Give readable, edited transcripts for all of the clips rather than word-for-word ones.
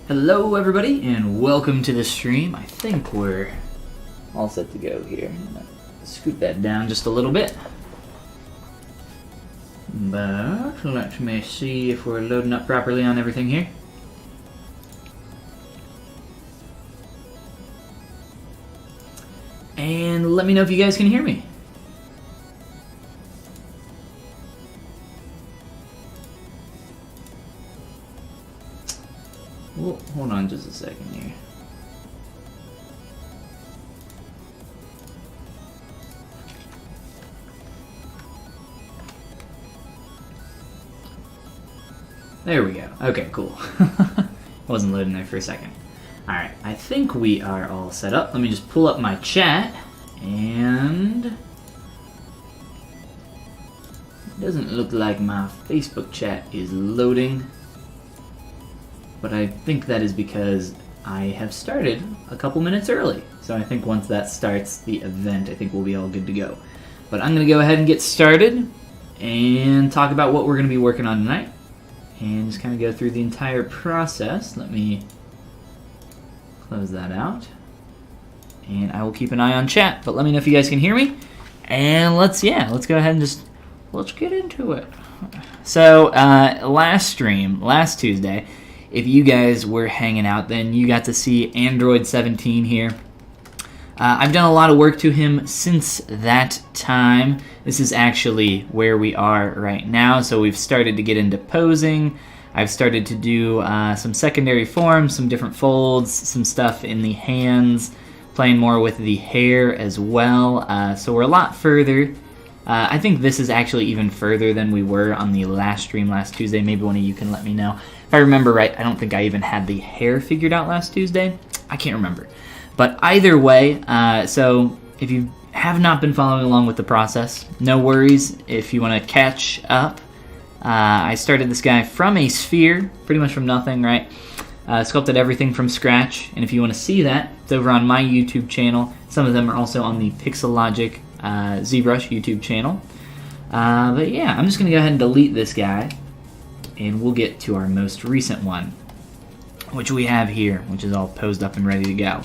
Hello everybody and welcome to the stream. I think we're all set to go here. I'm gonna scoot that down just a little bit. But let me see if we're loading up properly on everything here. And let me know if you guys can hear me. Well, hold on just a second here. There we go. Okay, cool. Wasn't loading there for a second. Alright, I think we are all set up. Let me just pull up my chat, and it doesn't look like my Facebook chat is loading, but I think that is because I have started a couple minutes early. So I think once that starts the event, I think we'll be all good to go. But I'm going to go ahead and get started and talk about what we're going to be working on tonight, and just kind of go through the entire process. Let me close that out, and I will keep an eye on chat, but let me know if you guys can hear me, and let's go ahead and let's get into it. So last stream, last Tuesday, if you guys were hanging out, then you got to see Android 17 here. I've done a lot of work to him since that time. This is actually where we are right now, so we've started to get into posing. I've started to do some secondary forms, some different folds, some stuff in the hands, playing more with the hair as well. So we're a lot further. I think this is actually even further than we were on the last stream last Tuesday. Maybe one of you can let me know. If I remember right, I don't think I even had the hair figured out last Tuesday. I can't remember. But either way, so if you have not been following along with the process, no worries. If you want to catch up, I started this guy from a sphere, pretty much from nothing, right? Sculpted everything from scratch, and if you want to see that, it's over on my YouTube channel. Some of them are also on the Pixelogic ZBrush YouTube channel. But yeah, I'm just going to go ahead and delete this guy, and we'll get to our most recent one, which we have here, which is all posed up and ready to go.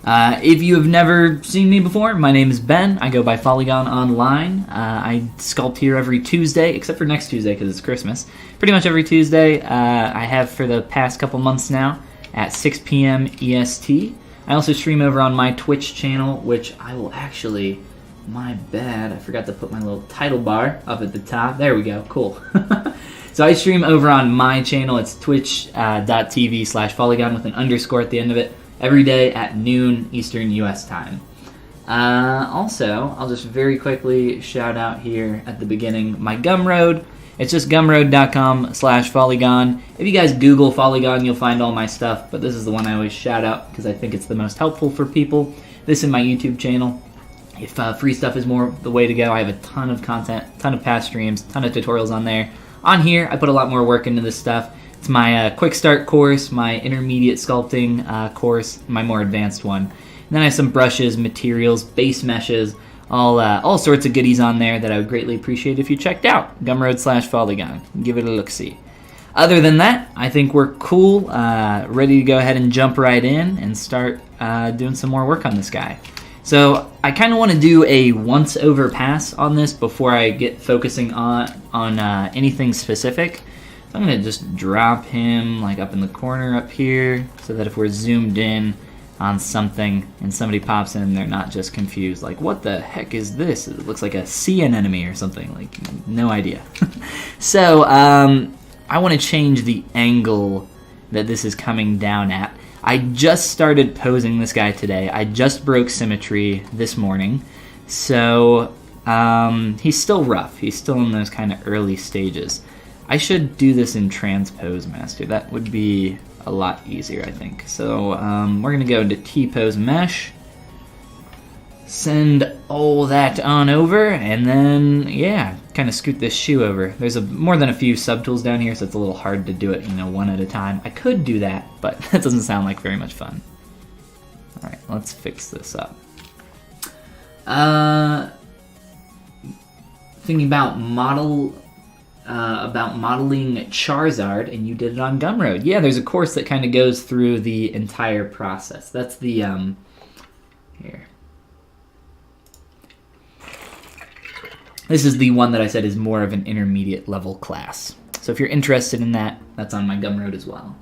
If you have never seen me before, my name is Ben. I go by Follygon online. I sculpt here every Tuesday, except for next Tuesday because it's Christmas. Pretty much every Tuesday I have for the past couple months now at 6 p.m. EST. I also stream over on my Twitch channel, which I will actually... My bad, I forgot to put my little title bar up at the top. There we go, cool. So I stream over on my channel. It's twitch.tv/Follygon with an underscore at the end of it. Every day at noon Eastern US time. Also, I'll just very quickly shout out here at the beginning my Gumroad. It's just gumroad.com/Follygon. If you guys Google Follygon, you'll find all my stuff, but this is the one I always shout out because I think it's the most helpful for people. This is my YouTube channel. If free stuff is more the way to go, I have a ton of content, ton of past streams, ton of tutorials on there. On here, I put a lot more work into this stuff. It's my quick start course, my intermediate sculpting course, my more advanced one. And then I have some brushes, materials, base meshes, all sorts of goodies on there that I would greatly appreciate if you checked out. Gumroad/Follygon. Give it a look-see. Other than that, I think we're cool, ready to go ahead and jump right in and start doing some more work on this guy. So I kind of want to do a once-over pass on this before I get focusing on anything specific. So I'm going to just drop him like up in the corner up here so that if we're zoomed in on something and somebody pops in, they're not just confused. Like, what the heck is this? It looks like a sea anemone or something. Like, no idea. So I want to change the angle that this is coming down at. I just started posing this guy today. I just broke symmetry this morning. So he's still rough. He's still in those kind of early stages. I should do this in Transpose Master. That would be a lot easier, I think. So we're going to go into T-Pose Mesh. Send all that on over, and then, yeah, kind of scoot this shoe over. There's more than a few subtools down here, so it's a little hard to do it, one at a time. I could do that, but that doesn't sound like very much fun. All right, let's fix this up. Thinking about model about modeling Charizard, and you did it on Gumroad. Yeah, there's a course that kind of goes through the entire process. That's the, here. This is the one that I said is more of an intermediate level class. So if you're interested in that, that's on my Gumroad as well.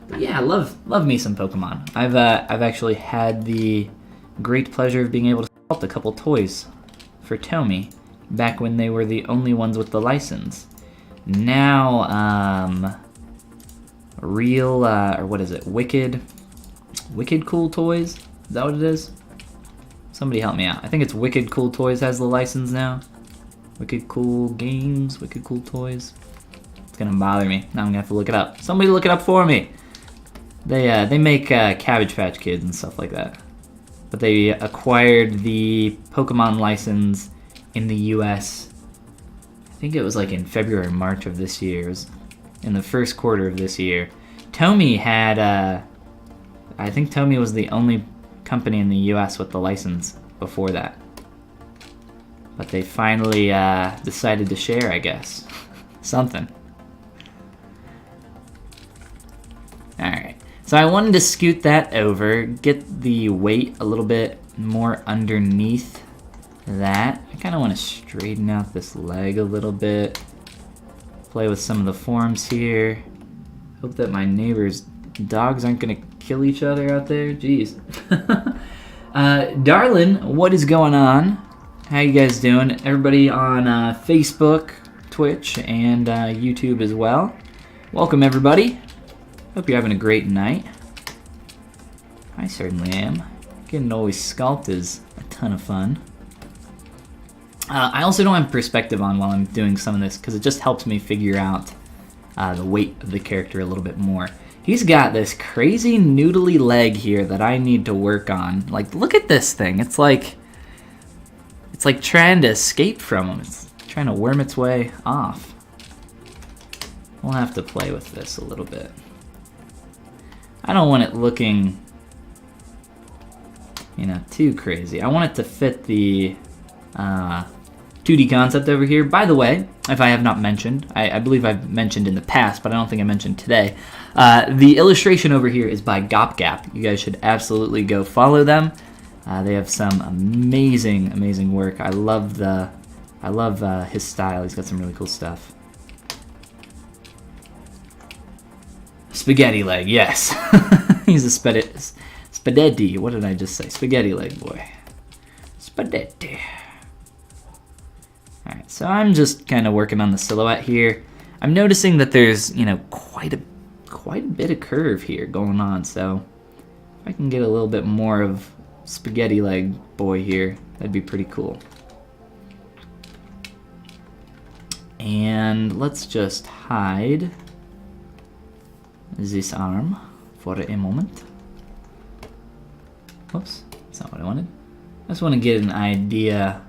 But yeah, love me some Pokemon. I've actually had the great pleasure of being able to sculpt a couple toys for Tomy back when they were the only ones with the license. Now, real, or what is it, Wicked Cool Toys? Is that what it is? Somebody help me out. I think it's Wicked Cool Toys has the license now. Wicked Cool Games, Wicked Cool Toys. It's gonna bother me. Now I'm gonna have to look it up. Somebody look it up for me. They make Cabbage Patch Kids and stuff like that. But they acquired the Pokemon license in the US. I think it was like in February or March of this year. It was in the first quarter of this year. Tomy had, I think Tomy was the only company in the US with the license before that. But they finally decided to share, I guess. Something. Alright. So I wanted to scoot that over, get the weight a little bit more underneath that. I kind of want to straighten out this leg a little bit. Play with some of the forms here. Hope that my neighbor's dogs aren't going to kill each other out there. Jeez. Darlin, what is going on? How you guys doing? Everybody on Facebook, Twitch, and YouTube as well. Welcome, everybody. Hope you're having a great night. I certainly am. Getting to always sculpt is a ton of fun. I also don't have perspective on while I'm doing some of this because it just helps me figure out the weight of the character a little bit more. He's got this crazy noodly leg here that I need to work on. Like, look at this thing. It's like trying to escape from him. It's trying to worm its way off. We'll have to play with this a little bit. I don't want it looking, you know, too crazy. I want it to fit the 2D concept over here. By the way, if I have not mentioned, I believe I've mentioned in the past, but I don't think I mentioned today, the illustration over here is by GopGap. You guys should absolutely go follow them. They have some amazing work. I love his style. He's got some really cool stuff. Spaghetti leg, yes. He's a spaghetti. What did I just say? Spaghetti leg boy. Spaghetti. Alright, so I'm just kind of working on the silhouette here. I'm noticing that there's, you know, quite a bit of curve here going on, so if I can get a little bit more of spaghetti leg boy here, that'd be pretty cool. And let's just hide this arm for a moment. Oops, that's not what I wanted. I just want to get an idea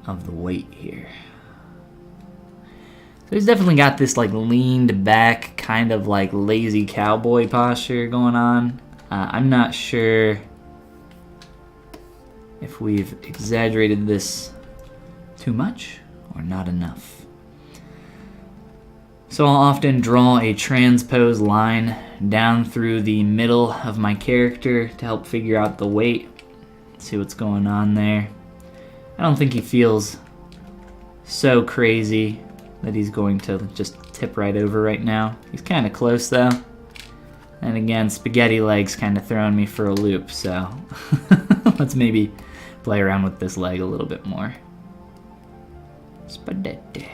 of the weight here. So he's definitely got this like leaned back kind of like lazy cowboy posture going on. I'm not sure if we've exaggerated this too much or not enough. So I'll often draw a transpose line down through the middle of my character to help figure out the weight, see what's going on there. I don't think he feels so crazy that he's going to just tip right over right now. He's kind of close though. And again, spaghetti legs kind of throwing me for a loop, so let's maybe play around with this leg a little bit more. Spaghetti.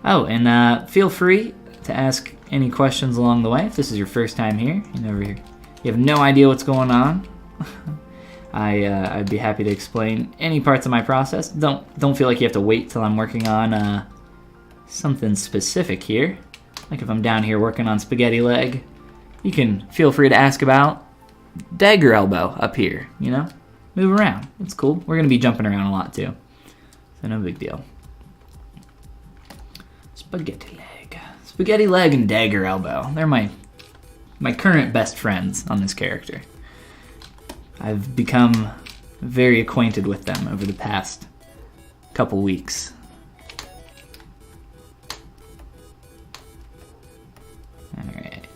Oh, and feel free to ask any questions along the way. If this is your first time here, you have no idea what's going on, I'd be happy to explain any parts of my process. Don't feel like you have to wait till I'm working on something specific here. Like if I'm down here working on spaghetti leg, you can feel free to ask about dagger elbow up here, you know? Move around. It's cool. We're going to be jumping around a lot too, so no big deal. Spaghetti leg and dagger elbow. They're my current best friends on this character. I've become very acquainted with them over the past couple weeks.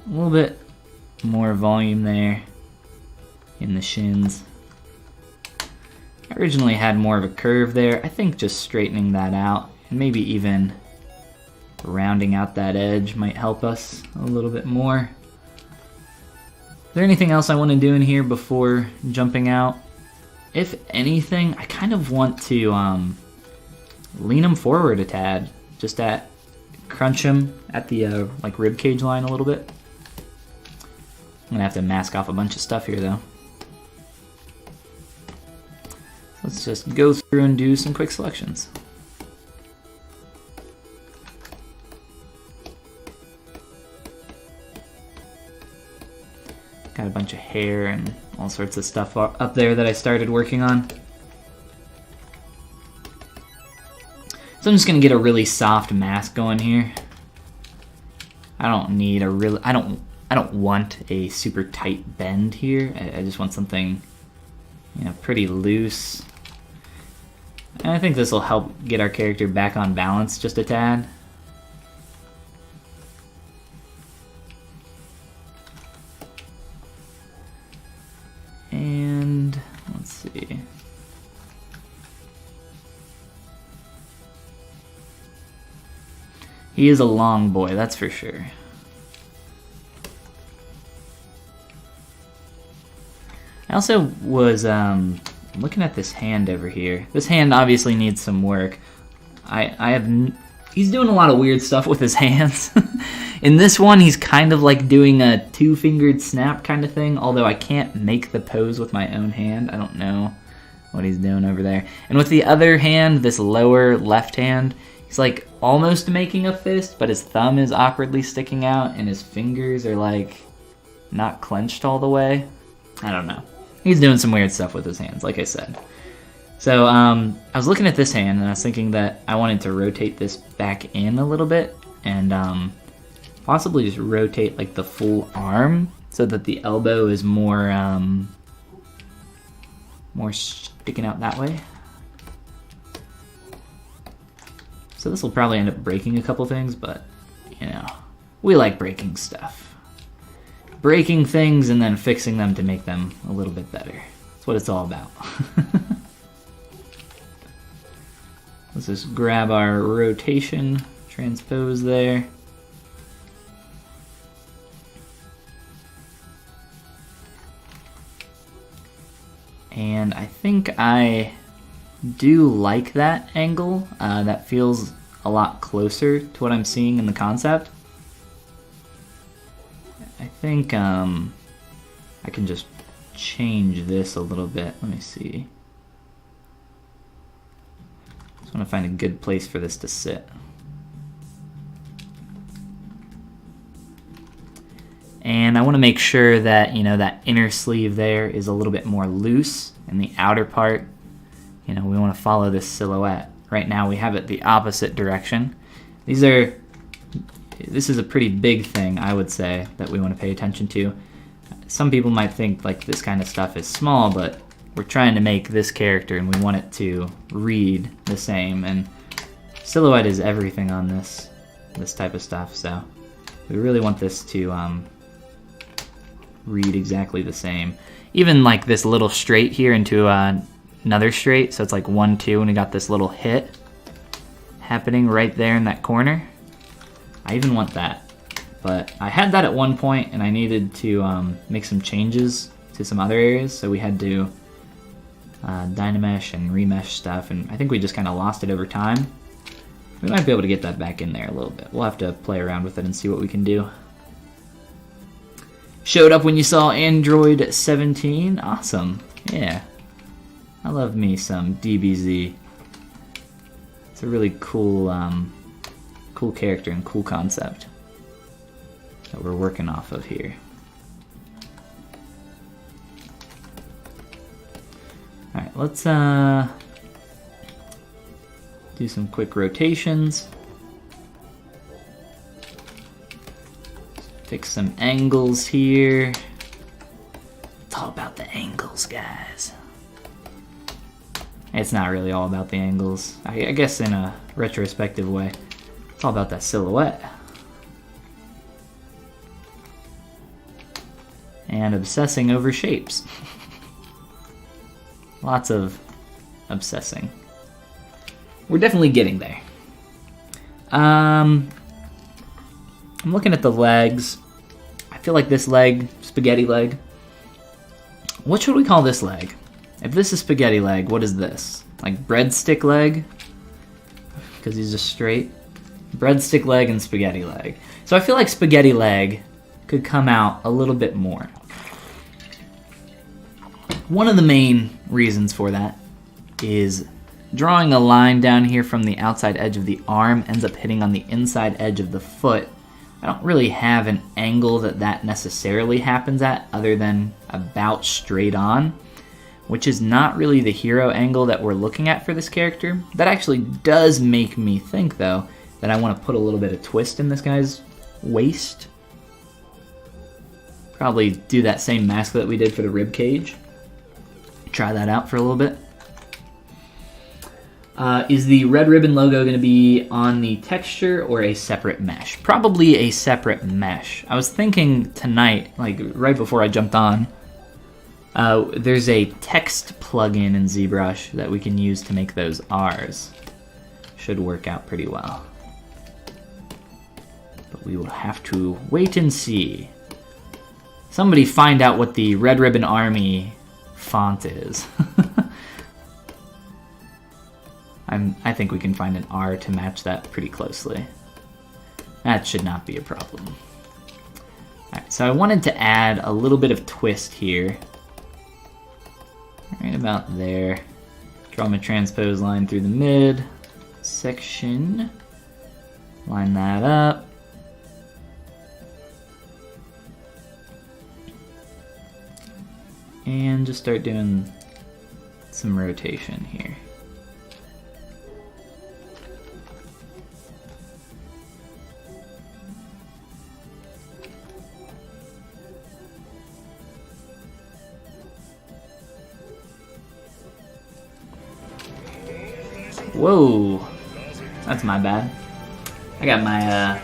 A little bit more volume there in the shins. I originally had more of a curve there. I think just straightening that out and maybe even rounding out that edge might help us a little bit more. Is there anything else I want to do in here before jumping out? If anything, I kind of want to lean them forward a tad, just crunch them at the like rib cage line a little bit. I'm gonna have to mask off a bunch of stuff here though. Let's just go through and do some quick selections. Got a bunch of hair and all sorts of stuff up there that I started working on. So I'm just gonna get a really soft mask going here. I don't want a super tight bend here. I just want something, you know, pretty loose. And I think this will help get our character back on balance just a tad. And let's see. He is a long boy, that's for sure. I also was looking at this hand over here. This hand obviously needs some work. He's doing a lot of weird stuff with his hands. In this one, he's kind of like doing a two-fingered snap kind of thing, although I can't make the pose with my own hand. I don't know what he's doing over there. And with the other hand, this lower left hand, he's like almost making a fist, but his thumb is awkwardly sticking out and his fingers are like not clenched all the way. I don't know. He's doing some weird stuff with his hands, like I said. So I was looking at this hand and I was thinking that I wanted to rotate this back in a little bit and possibly just rotate like the full arm so that the elbow is more sticking out that way. So this will probably end up breaking a couple things, but you know, we like breaking stuff. Breaking things and then fixing them to make them a little bit better. That's what it's all about. Let's just grab our rotation, transpose there. And I think I do like that angle. That feels a lot closer to what I'm seeing in the concept. I think I can just change this a little bit. Let me see. Just want to find a good place for this to sit. And I want to make sure that, you know, that inner sleeve there is a little bit more loose, and the outer part, you know, we want to follow this silhouette. Right now we have it the opposite direction. This is a pretty big thing, I would say, that we want to pay attention to. Some people might think like this kind of stuff is small, but we're trying to make this character and we want it to read the same, and silhouette is everything on this type of stuff, so we really want this to read exactly the same. Even like this little straight here into another straight, so it's like 1, 2, and we got this little hit happening right there in that corner. I even want that, but I had that at one point and I needed to make some changes to some other areas, so we had to dynamesh and remesh stuff, and I think we just kind of lost it over time. We might be able to get that back in there a little bit. We'll have to play around with it and see what we can do. Showed up when you saw Android 17. Awesome. Yeah. I love me some DBZ. It's a really cool cool character and cool concept that we're working off of here. Alright, let's do some quick rotations. Fix some angles here. It's all about the angles, guys. It's not really all about the angles. I guess in a retrospective way. It's all about that silhouette. and obsessing over shapes. Lots of obsessing. We're definitely getting there. I'm looking at the legs. I feel like this leg, spaghetti leg. What should we call this leg? If this is spaghetti leg, what is this? Like breadstick leg? Because he's just straight. Breadstick leg and spaghetti leg. So I feel like spaghetti leg could come out a little bit more. One of the main reasons for that is drawing a line down here from the outside edge of the arm ends up hitting on the inside edge of the foot. I don't really have an angle that necessarily happens at other than about straight on, which is not really the hero angle that we're looking at for this character. That actually does make me think, though, that I want to put a little bit of twist in this guy's waist. Probably do that same mask that we did for the rib cage. Try that out for a little bit. Is the red ribbon logo going to be on the texture or a separate mesh? Probably a separate mesh. I was thinking tonight, like right before I jumped on, there's a text plugin in ZBrush that we can use to make those R's. Should work out pretty well. But we will have to wait and see. Somebody find out what the Red Ribbon Army font is. I think we can find an R to match that pretty closely. That should not be a problem. Alright, so I wanted to add a little bit of twist here. Right about there. Draw my transpose line through the mid section. Line that up. And just start doing some rotation here. Whoa, that's my bad. I got my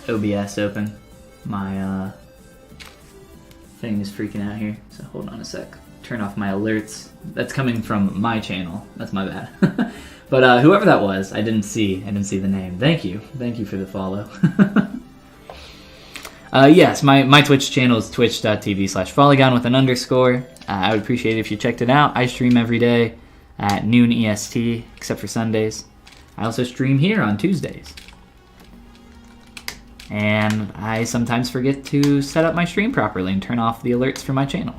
OBS open. My thing is freaking out here, so hold on a sec. Turn off my alerts. That's coming from my channel. That's my bad. But whoever that was, I didn't see the name. Thank you for the follow. Yes, my Twitch channel is twitch.tv/Follygon with an underscore. I would appreciate it if you checked it out. I stream every day at noon EST, except for Sundays. I also stream here on Tuesdays. And I sometimes forget to set up my stream properly and turn off the alerts for my channel.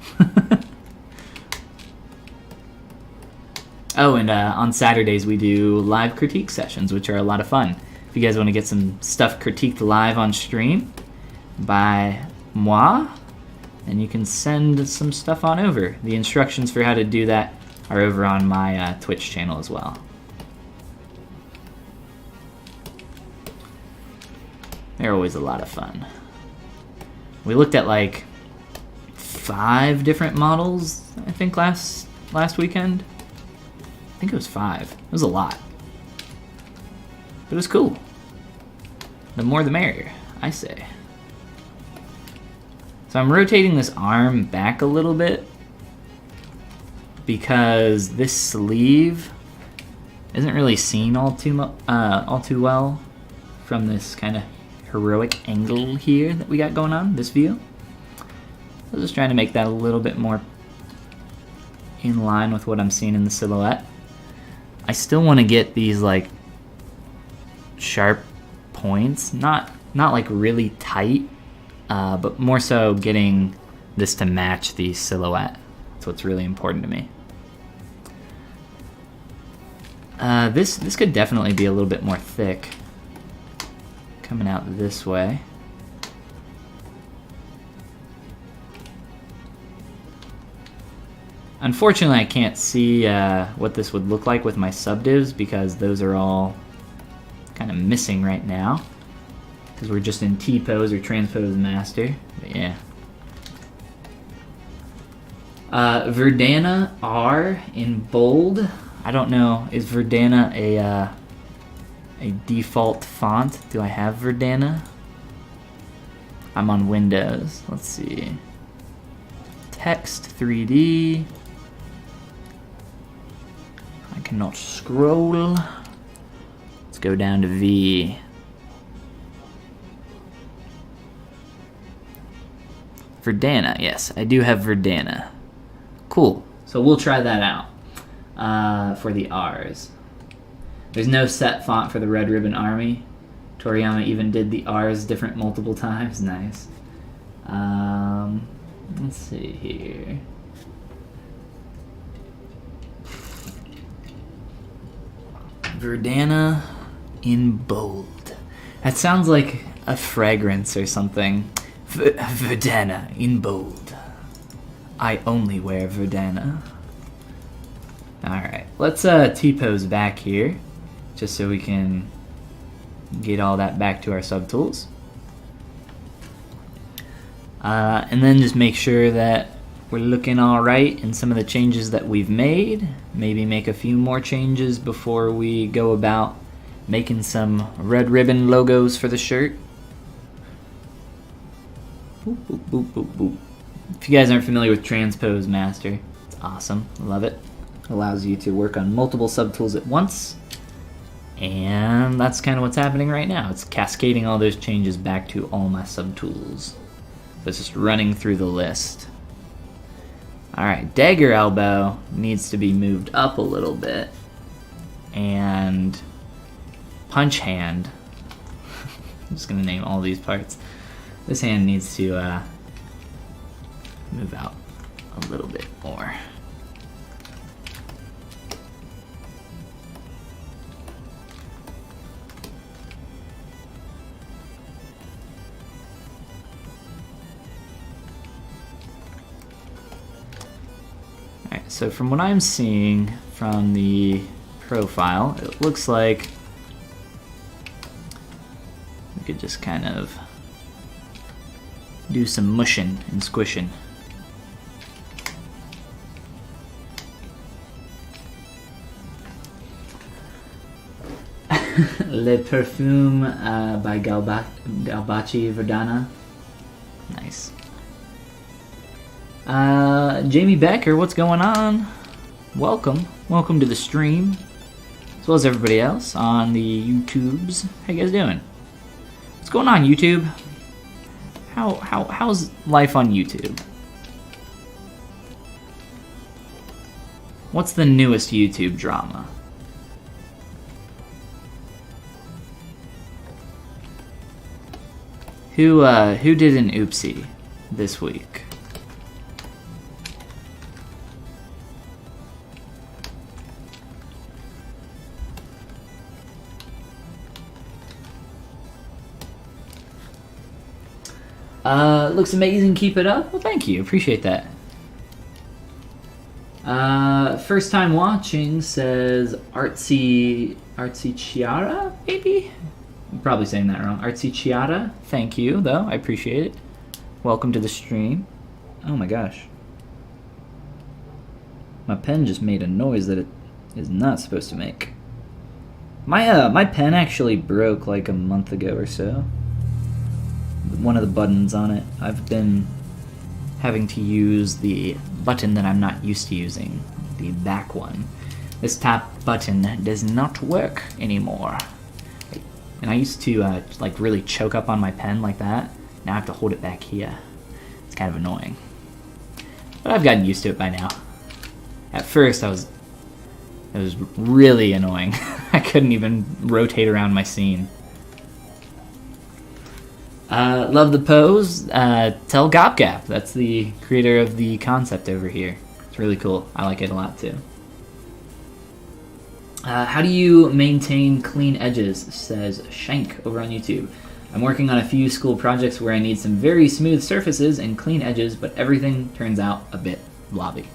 Oh, and on Saturdays we do live critique sessions, which are a lot of fun. If you guys want to get some stuff critiqued live on stream by moi, then you can send some stuff on over. The instructions for how to do that are over on my Twitch channel as well. They're always a lot of fun. We looked at like 5 different models, I think, last weekend. I think it was 5. It was a lot. But it was cool. The more the merrier, I say. So I'm rotating this arm back a little bit because this sleeve isn't really seen all too well from this kind of heroic angle here that we got going on, this view. So just trying to make that a little bit more in line with what I'm seeing in the silhouette. I still want to get these like sharp points, not like really tight, but more so getting this to match the silhouette. That's what's really important to me. This could definitely be a little bit more thick coming out this way. Unfortunately, I can't see what this would look like with my subdivs because those are all kind of missing right now because we're just in T-pose or transpose master. But yeah. Verdana R in bold. I don't know, is Verdana a default font? Do I have Verdana? I'm on Windows. Let's see. Text 3D. I cannot scroll. Let's go down to V. Verdana, yes, I do have Verdana. Cool. So we'll try that out for the R's. There's no set font for the Red Ribbon Army. Toriyama even did the R's different multiple times. Nice. Let's see here. Verdana in bold. That sounds like a fragrance or something. Verdana in bold. I only wear Verdana. Alright, let's T-pose back here, just so we can get all that back to our subtools. And then just make sure that we're looking alright in some of the changes that we've made. Maybe make a few more changes before we go about making some red ribbon logos for the shirt. Boop, boop, boop, boop, boop. If you guys aren't familiar with Transpose Master, it's awesome. Love it. Allows you to work on multiple subtools at once. And that's kind of what's happening right now. It's cascading all those changes back to all my subtools. So it's just running through the list. Alright, dagger elbow needs to be moved up a little bit. And punch hand. I'm just going to name all these parts. This hand needs to move out a little bit more. Alright, so from what I'm seeing from the profile, it looks like we could just kind of do some mushing and squishing. Le Perfume by Galbaci Verdana. Nice. Jamie Becker, what's going on? Welcome. Welcome to the stream. As well as everybody else on the YouTubes. How you guys doing? What's going on, YouTube? How's life on YouTube? What's the newest YouTube drama? Who did an oopsie this week? Looks amazing, keep it up. Well, thank you, appreciate that. First time watching says Artsy Chiara, maybe? I'm probably saying that wrong. Artsy Chiara, thank you, though, I appreciate it. Welcome to the stream. Oh my gosh. My pen just made a noise that it is not supposed to make. My pen actually broke like a month ago or so. One of the buttons on it. I've been having to use the button that I'm not used to using, the back one. This top button does not work anymore. And I used to like really choke up on my pen like that. Now I have to hold it back here. It's kind of annoying. But I've gotten used to it by now. At first it was really annoying. I couldn't even rotate around my scene. Love the pose. Tell GopGap. That's the creator of the concept over here. It's really cool. I like it a lot too. How do you maintain clean edges, says Shank over on YouTube. I'm working on a few school projects where I need some very smooth surfaces and clean edges, but everything turns out a bit blobby.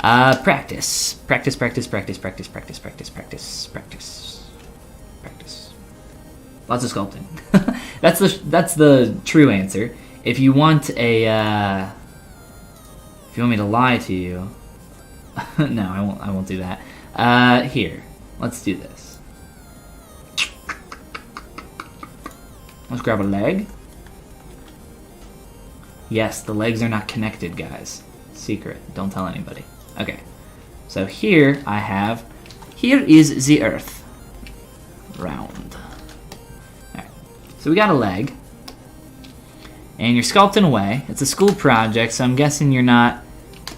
Practice. Practice, practice, practice, practice, practice, practice, practice, practice, practice. Lots of sculpting. That's the true answer. If you want a, if you want me to lie to you, no, I won't do that. Here, let's do this. Let's grab a leg. Yes, the legs are not connected, guys. Secret. Don't tell anybody. Okay. So here I have... Here is the Earth. Round. Alright. So we got a leg. And you're sculpting away. It's a school project, so I'm guessing you're not,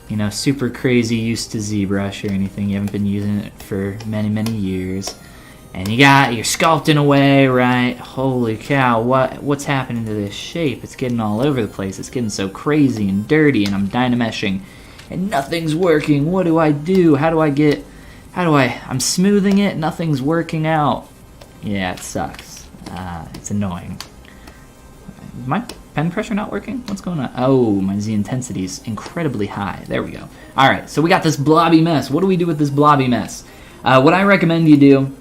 you know, super crazy used to ZBrush or anything. You haven't been using it for many, many years. And you're sculpting away, right? Holy cow, what's happening to this shape? It's getting all over the place. It's getting so crazy and dirty, and I'm dynameshing, and nothing's working. What do I do? I'm smoothing it, nothing's working out. Yeah, it sucks. It's annoying. Is my pen pressure not working? What's going on? Oh, my Z intensity is incredibly high. There we go. Alright, so we got this blobby mess. What do we do with this blobby mess? What I recommend you do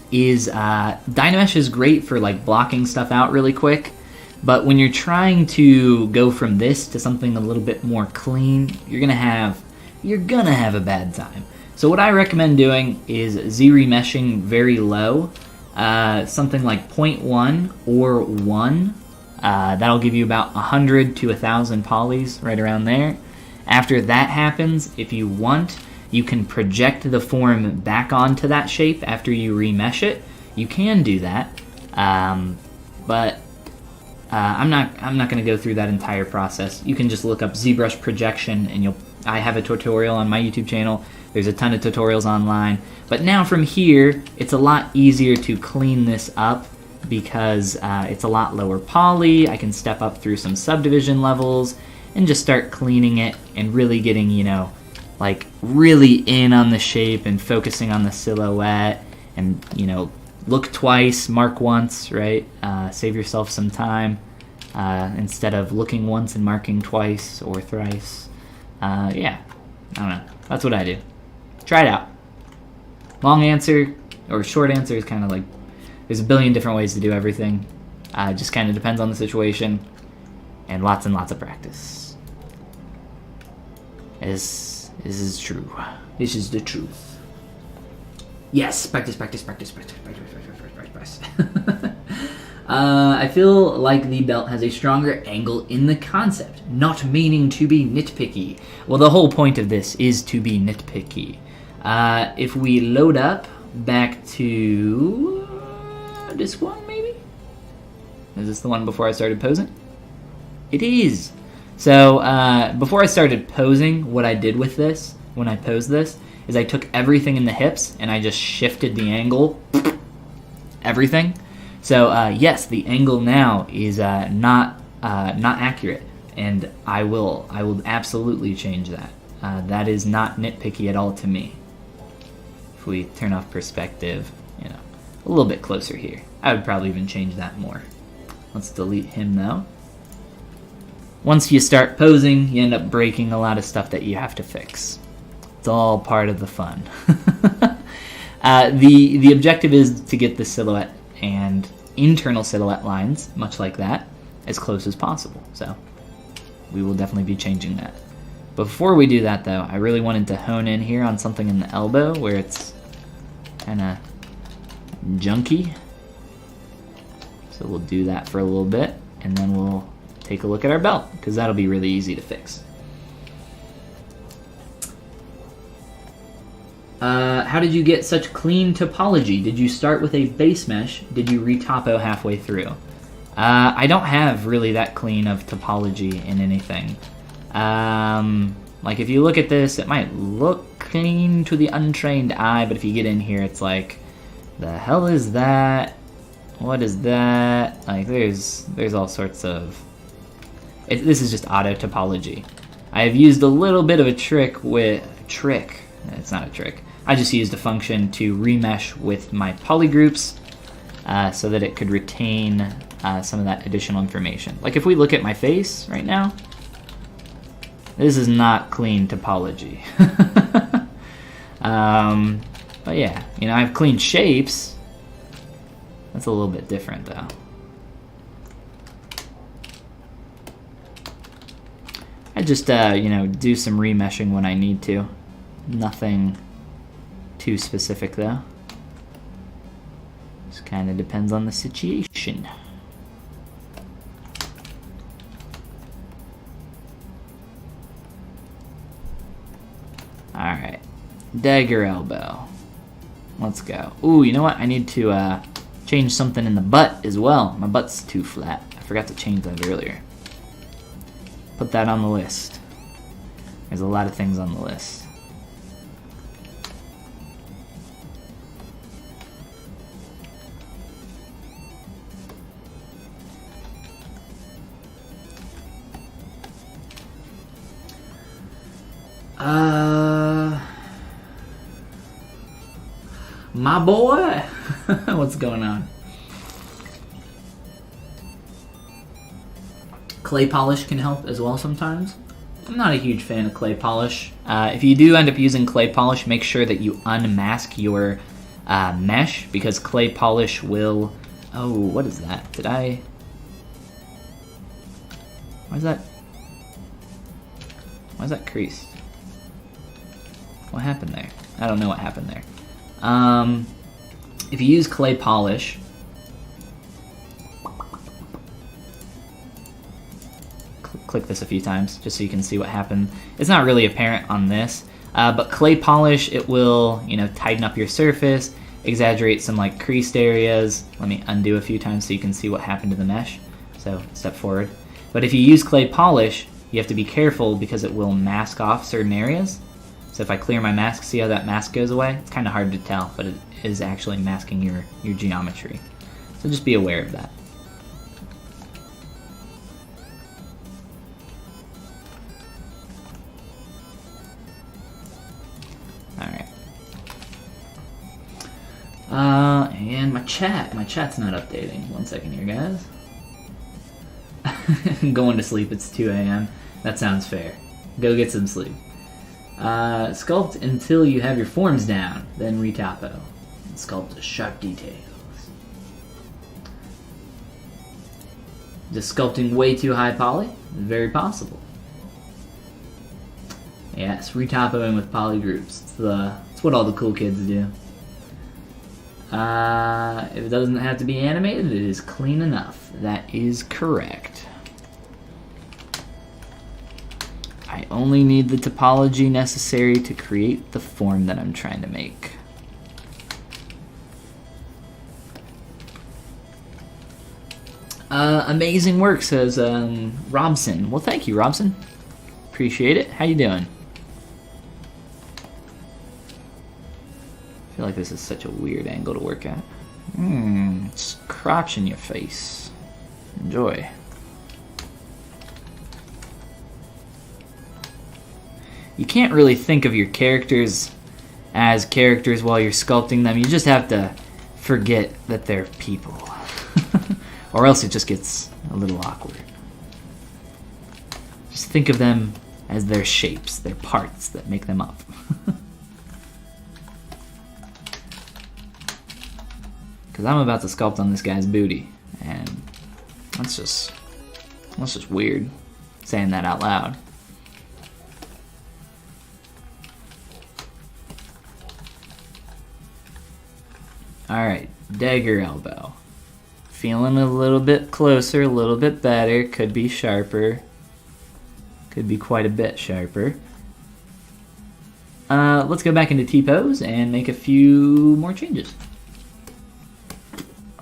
is Dynamesh is great for like blocking stuff out really quick, but when you're trying to go from this to something a little bit more clean, you're gonna have a bad time. So what I recommend doing is Z remeshing very low, something like 0.1 or 1. That'll give you about 100 to 1,000 polys, right around there. After that happens, if you want, you can project the form back onto that shape after you remesh it. You can do that, but I'm not going to go through that entire process. You can just look up ZBrush projection, and I have a tutorial on my YouTube channel. There's a ton of tutorials online. But now from here, it's a lot easier to clean this up because it's a lot lower poly. I can step up through some subdivision levels and just start cleaning it and really getting, you know, like really in on the shape and focusing on the silhouette, and, you know, look twice, mark once, right? Save yourself some time instead of looking once and marking twice or thrice. Yeah, I don't know. That's what I do. Try it out. Long answer or short answer is kind of like, there's a billion different ways to do everything. It just kind of depends on the situation and lots of practice. This is true. This is the truth. Yes, practice. I feel like the belt has a stronger angle in the concept, not meaning to be nitpicky. Well, the whole point of this is to be nitpicky. If we load up back to this one, maybe? Is this the one before I started posing? It is. So before I started posing, what I did with this, when I posed this, is I took everything in the hips and I just shifted the angle, everything. So yes, the angle now is not accurate, and I will absolutely change that. That is not nitpicky at all to me. If we turn off perspective, you know, a little bit closer here, I would probably even change that more. Let's delete him though. Once you start posing, you end up breaking a lot of stuff that you have to fix. It's all part of the fun. The objective is to get the silhouette and internal silhouette lines, much like that, as close as possible. So we will definitely be changing that. Before we do that though, I really wanted to hone in here on something in the elbow where it's kind of junky. So we'll do that for a little bit, and then we'll take a look at our belt, because that'll be really easy to fix. How did you get such clean topology? Did you start with a base mesh? Did you re-topo halfway through? I don't have really that clean of topology in anything. Like if you look at this, it might look clean to the untrained eye, but if you get in here, it's like, the hell is that? What is that? Like there's all sorts of... This is just auto topology. I have used a little bit of a trick with... It's not a trick. I just used a function to remesh with my polygroups so that it could retain some of that additional information. Like if we look at my face right now, this is not clean topology. But yeah, you know, I have clean shapes. That's a little bit different though. I just, you know, do some remeshing when I need to. Nothing too specific though. Just kind of depends on the situation. Dagger elbow. Let's go. Ooh, you know what? I need to change something in the butt as well. My butt's too flat. I forgot to change that earlier. Put that on the list. There's a lot of things on the list. My boy, what's going on? Clay polish can help as well sometimes. I'm not a huge fan of clay polish. If you do end up using clay polish, make sure that you unmask your mesh, because clay polish will... Oh, what is that? Why is that creased? What happened there? I don't know what happened there. If you use clay polish, click this a few times just so you can see what happened. It's not really apparent on this, but clay polish, it will, you know, tighten up your surface, exaggerate some like creased areas. Let me undo a few times so you can see what happened to the mesh. So step forward. But if you use clay polish, you have to be careful because it will mask off certain areas. So if I clear my mask, see how that mask goes away? It's kind of hard to tell, but it is actually masking your geometry. So just be aware of that. Alright. And my chat's not updating. 1 second here, guys. Going to sleep, it's 2 a.m. That sounds fair. Go get some sleep. Sculpt until you have your forms down, then retopo. Sculpt the sharp details. Just sculpting way too high poly? Very possible. Yes, retopoing with poly groups. It's what all the cool kids do. If it doesn't have to be animated, it is clean enough. That is correct. I only need the topology necessary to create the form that I'm trying to make. Amazing work, says Robson. Well, thank you, Robson. Appreciate it. How you doing? I feel like this is such a weird angle to work at. It's crotch in your face. Enjoy. You can't really think of your characters as characters while you're sculpting them. You just have to forget that they're people. Or else it just gets a little awkward. Just think of them as their shapes, their parts that make them up. Because I'm about to sculpt on this guy's booty, and that's just weird, saying that out loud. Alright, dagger elbow. Feeling a little bit closer, a little bit better. Could be sharper. Could be quite a bit sharper. Let's go back into T-pose and make a few more changes.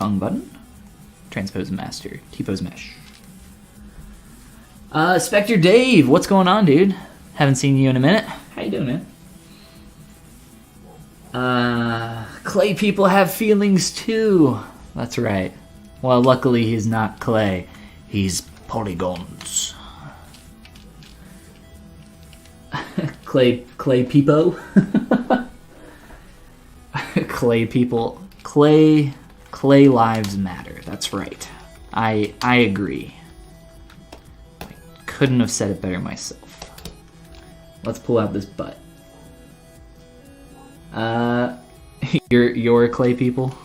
Wrong button. Transpose master. T-pose mesh. Spectre Dave, what's going on, dude? Haven't seen you in a minute. How you doing, man? Clay people have feelings too. That's right. Well, luckily he's not clay. He's polygons. clay peepo. Clay people. Clay lives matter. That's right. I agree. I couldn't have said it better myself. Let's pull out this butt. You're clay people.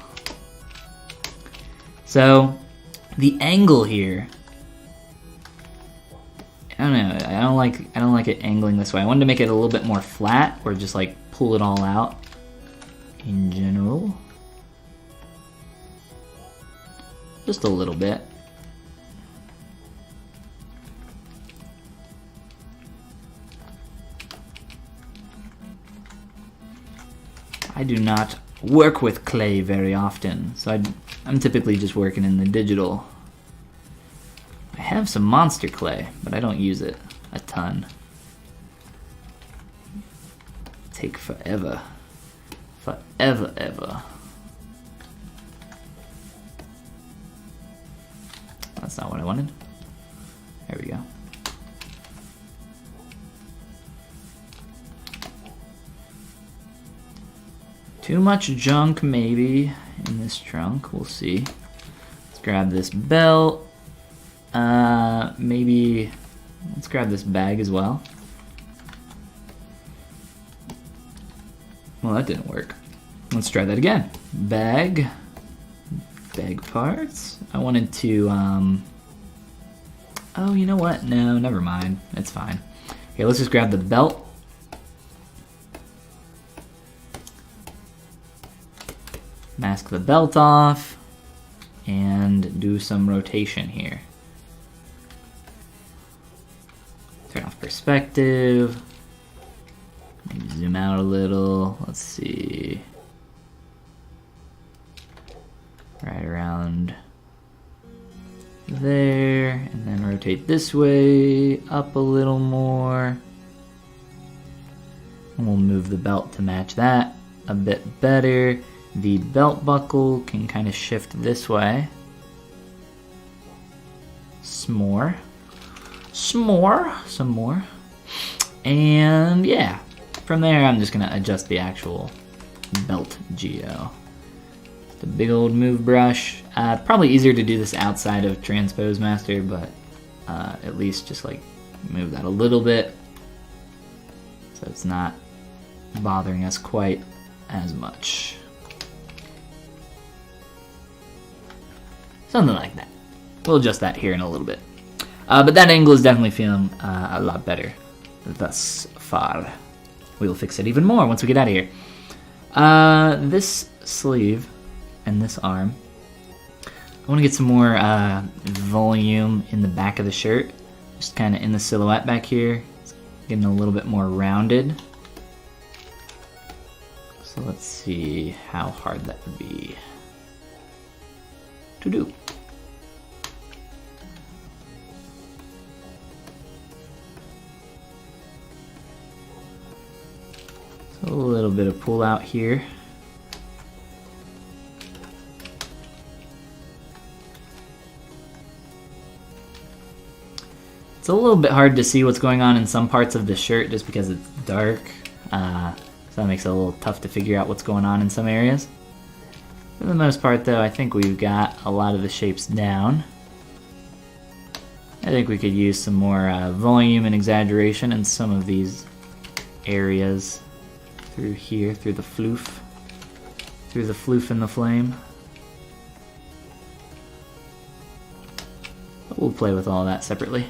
So the angle here, I don't know. I don't like it angling this way. I wanted to make it a little bit more flat, or just like pull it all out. In general, just a little bit. I do not work with clay very often, so I'm typically just working in the digital. I have some monster clay, but I don't use it a ton. Take forever. Forever, ever. That's not what I wanted. There we go. Too much junk maybe in this trunk, we'll see. Let's grab this belt. Maybe let's grab this bag as well. Well, that didn't work. Let's try that again. Bag parts. I wanted to, oh, you know what? No, never mind. It's fine. Okay, let's just grab the belt. Mask the belt off and do some rotation here. Turn off perspective. Maybe zoom out a little. Let's see. Right around there, and then rotate this way up a little more. And we'll move the belt to match that a bit better. The belt buckle can kind of shift this way. Some more. And yeah, from there I'm just gonna adjust the actual belt geo. The big old move brush. Probably easier to do this outside of Transpose Master, but at least just like move that a little bit so it's not bothering us quite as much. Something like that. We'll adjust that here in a little bit. But that angle is definitely feeling a lot better thus far. We'll fix it even more once we get out of here. This sleeve and this arm. I want to get some more volume in the back of the shirt. Just kind of in the silhouette back here. It's getting a little bit more rounded. So let's see how hard that would be to do. So a little bit of pull out here. It's a little bit hard to see what's going on in some parts of the shirt just because it's dark. So that makes it a little tough to figure out what's going on in some areas. For the most part though, I think we've got a lot of the shapes down. I think we could use some more volume and exaggeration in some of these areas through here, through the floof and the flame. But we'll play with all that separately.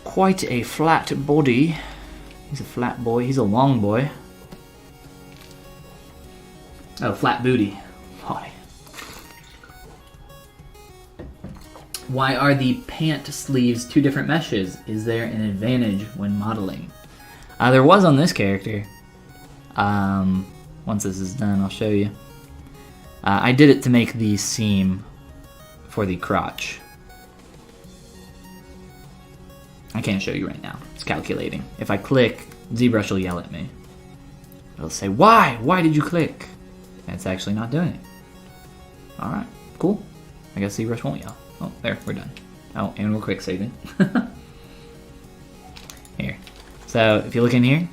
Quite a flat body. He's a flat boy, he's a long boy. Oh, flat booty. Boy. Why are the pant sleeves two different meshes? Is there an advantage when modeling? There was on this character. Once this is done, I'll show you. I did it to make the seam for the crotch. I can't show you right now. It's calculating. If I click, ZBrush will yell at me. It'll say, why? Why did you click? And it's actually not doing it. Alright, cool. I guess ZBrush won't yell. Oh, there, we're done. Oh, and we're quick saving. Here. So, if you look in here,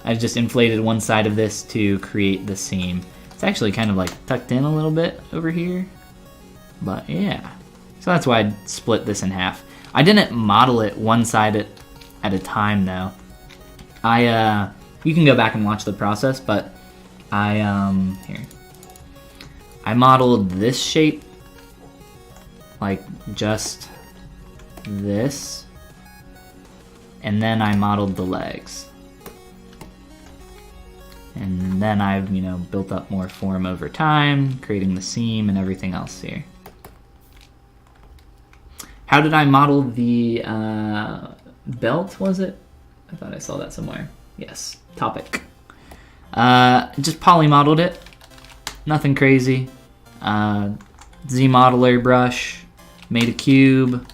I've just inflated one side of this to create the seam. It's actually kind of like tucked in a little bit over here. But yeah. So that's why I split this in half. I didn't model it one side at a time though. You can go back and watch the process, but I modeled this shape, like just this, and then I modeled the legs. And then I've, built up more form over time, creating the seam and everything else here. How did I model the belt, was it? I thought I saw that somewhere. Yes, topic. Just polymodeled it. Nothing crazy. Z-modeler brush. Made a cube.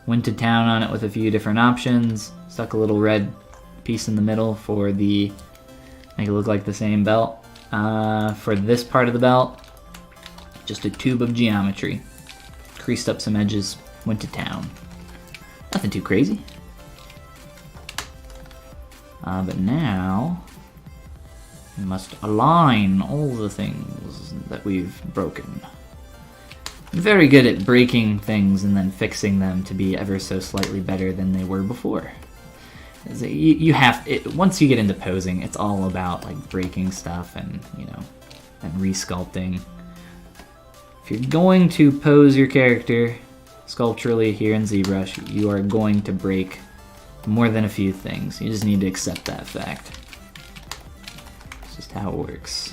Went to town on it with a few different options. Stuck a little red piece in the middle for the... make it look like the same belt. For this part of the belt, just a tube of geometry. Creased up some edges. Went to town. Nothing too crazy. But now, we must align all the things that we've broken. I'm very good at breaking things and then fixing them to be ever so slightly better than they were before. You have once you get into posing, it's all about like breaking stuff and and resculpting. If you're going to pose your character sculpturally here in ZBrush, you are going to break more than a few things. You just need to accept that fact. It's just how it works.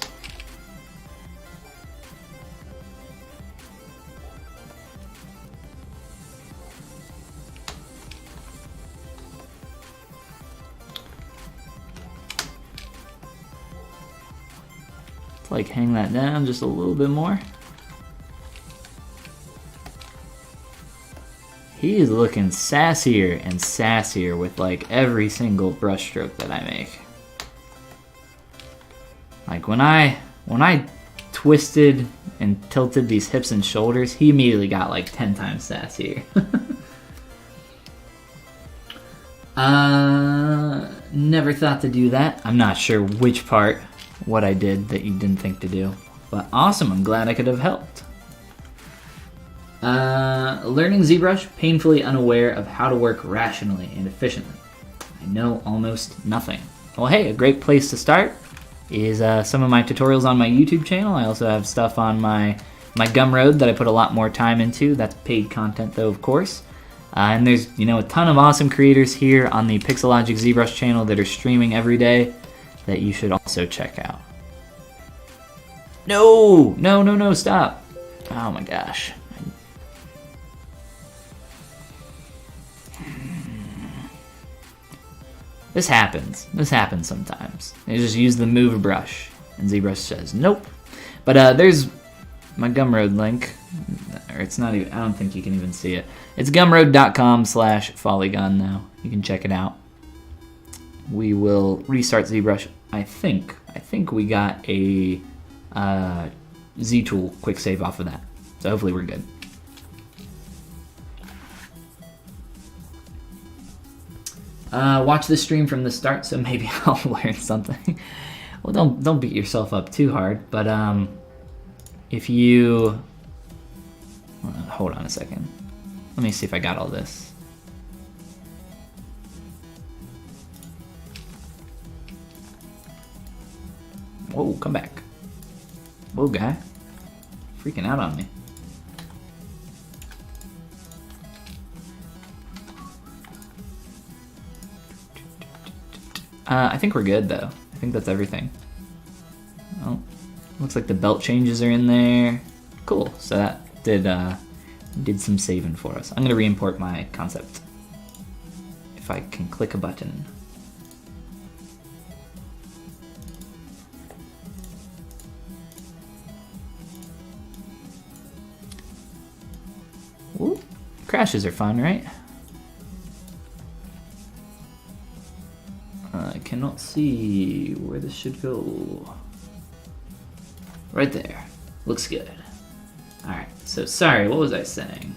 Let's like hang that down just a little bit more. He is looking sassier and sassier with like every single brush stroke that I make. Like when I twisted and tilted these hips and shoulders, he immediately got like 10 times sassier. Never thought to do that. I'm not sure which part, what I did that you didn't think to do. But awesome, I'm glad I could have helped. Learning ZBrush, painfully unaware of how to work rationally and efficiently. I know almost nothing. Well, hey, a great place to start is some of my tutorials on my YouTube channel. I also have stuff on my Gumroad that I put a lot more time into. That's paid content, though, of course. And there's a ton of awesome creators here on the Pixelogic ZBrush channel that are streaming every day that you should also check out. No, stop. Oh my gosh. This happens sometimes. You just use the move brush, and ZBrush says nope. But there's my Gumroad link, or it's not even. I don't think you can even see it. It's gumroad.com/Follygon now. You can check it out. We will restart ZBrush. I think we got a Z-tool quick save off of that. So hopefully we're good. Watch this stream from the start, so maybe I'll learn something. Well, don't beat yourself up too hard, but if you hold on a second, let me see if I got all this. Whoa, come back. Whoa, guy, freaking out on me. I think we're good, though. I think that's everything. Oh, looks like the belt changes are in there. Cool. So that did some saving for us. I'm gonna re-import my concept. If I can click a button. Ooh, crashes are fun, right? I cannot see where this should go. Right there. Looks good. Alright, so sorry, what was I saying?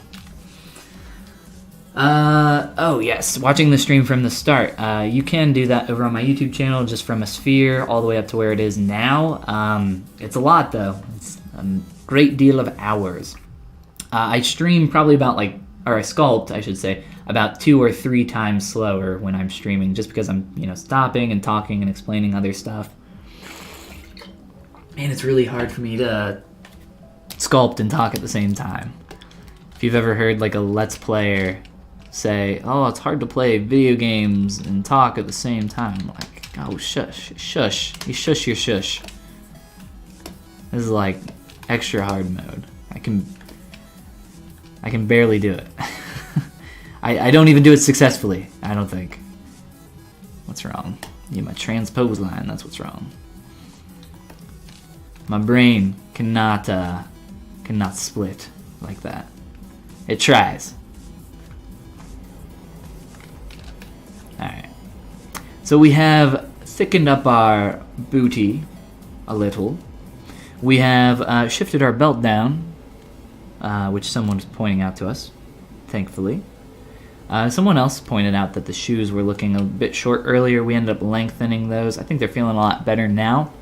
Oh yes, watching the stream from the start. You can do that over on my YouTube channel, just from a sphere all the way up to where it is now. It's a lot though. It's a great deal of hours. I stream probably about I sculpt, I should say, about 2 or 3 times slower when I'm streaming, just because I'm, stopping and talking and explaining other stuff. And it's really hard for me to sculpt and talk at the same time. If you've ever heard a Let's Player say, oh, it's hard to play video games and talk at the same time, like, oh, shush, you shush your shush. This is extra hard mode. I can barely do it. I don't even do it successfully, I don't think. What's wrong? Yeah, my transpose line, that's what's wrong. My brain cannot split like that. It tries. Alright. So we have thickened up our booty a little. We have shifted our belt down, which someone's pointing out to us, thankfully. Someone else pointed out that the shoes were looking a bit short earlier. We ended up lengthening those. I think they're feeling a lot better now.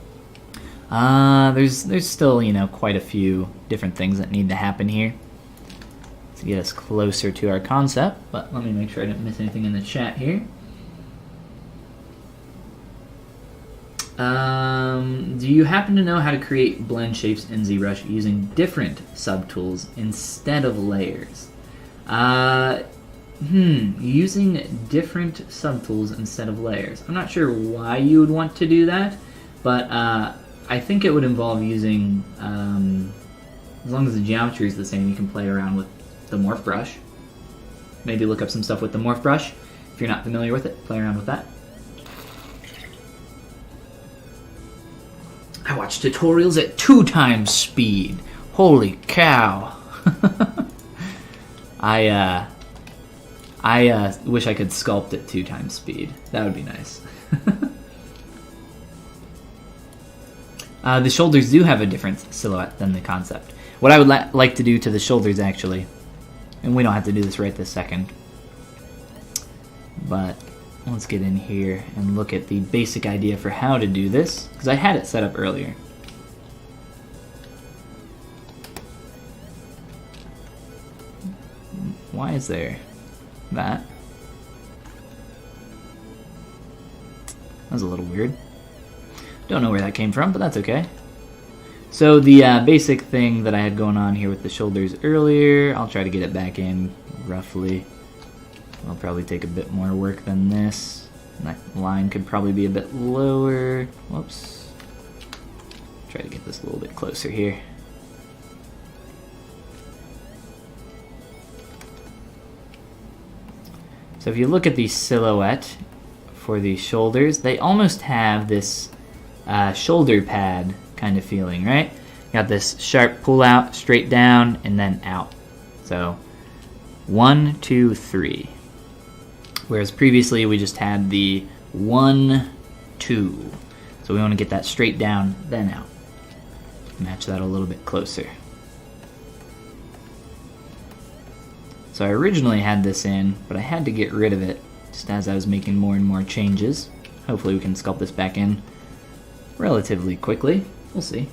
There's still, you know, quite a few different things that need to happen here to get us closer to our concept, but let me make sure I didn't miss anything in the chat here. Do you happen to know how to create blend shapes in ZBrush using different subtools instead of layers? Using different subtools instead of layers. I'm not sure why you would want to do that, but I think it would involve using, as long as the geometry is the same, you can play around with the morph brush. Maybe look up some stuff with the morph brush. If you're not familiar with it, play around with that. I watch tutorials at 2 times speed. Holy cow. I wish I could sculpt at 2 times speed. That would be nice. The shoulders do have a different silhouette than the concept. What I would like to do to the shoulders, actually, and we don't have to do this right this second, but let's get in here and look at the basic idea for how to do this, because I had it set up earlier. Why is there that? That was a little weird. Don't know where that came from, but that's okay. So the basic thing that I had going on here with the shoulders earlier, I'll try to get it back in roughly. It'll probably take a bit more work than this. That line could probably be a bit lower. Whoops. Try to get this a little bit closer here. So if you look at the silhouette for the shoulders, they almost have this shoulder pad kind of feeling, right? You got this sharp pull out, straight down, and then out. So 1, 2, 3. Whereas previously we just had the 1, 2. So we want to get that straight down, then out. Match that a little bit closer. So I originally had this in, but I had to get rid of it just as I was making more and more changes. Hopefully we can sculpt this back in relatively quickly. We'll see.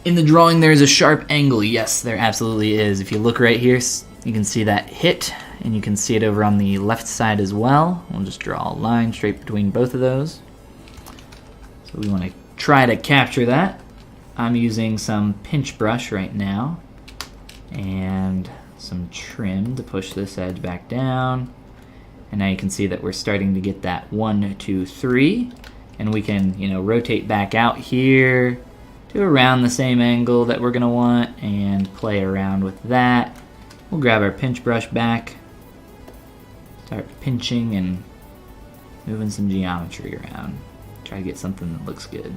In the drawing there is a sharp angle. Yes, there absolutely is. If you look right here, you can see that hit, and you can see it over on the left side as well. We'll just draw a line straight between both of those. So we want to try to capture that. I'm using some pinch brush right now and some trim to push this edge back down. And now you can see that we're starting to get that 1, 2, 3. And we can, you know, rotate back out here to around the same angle that we're going to want and play around with that. We'll grab our pinch brush back, start pinching and moving some geometry around. Try to get something that looks good.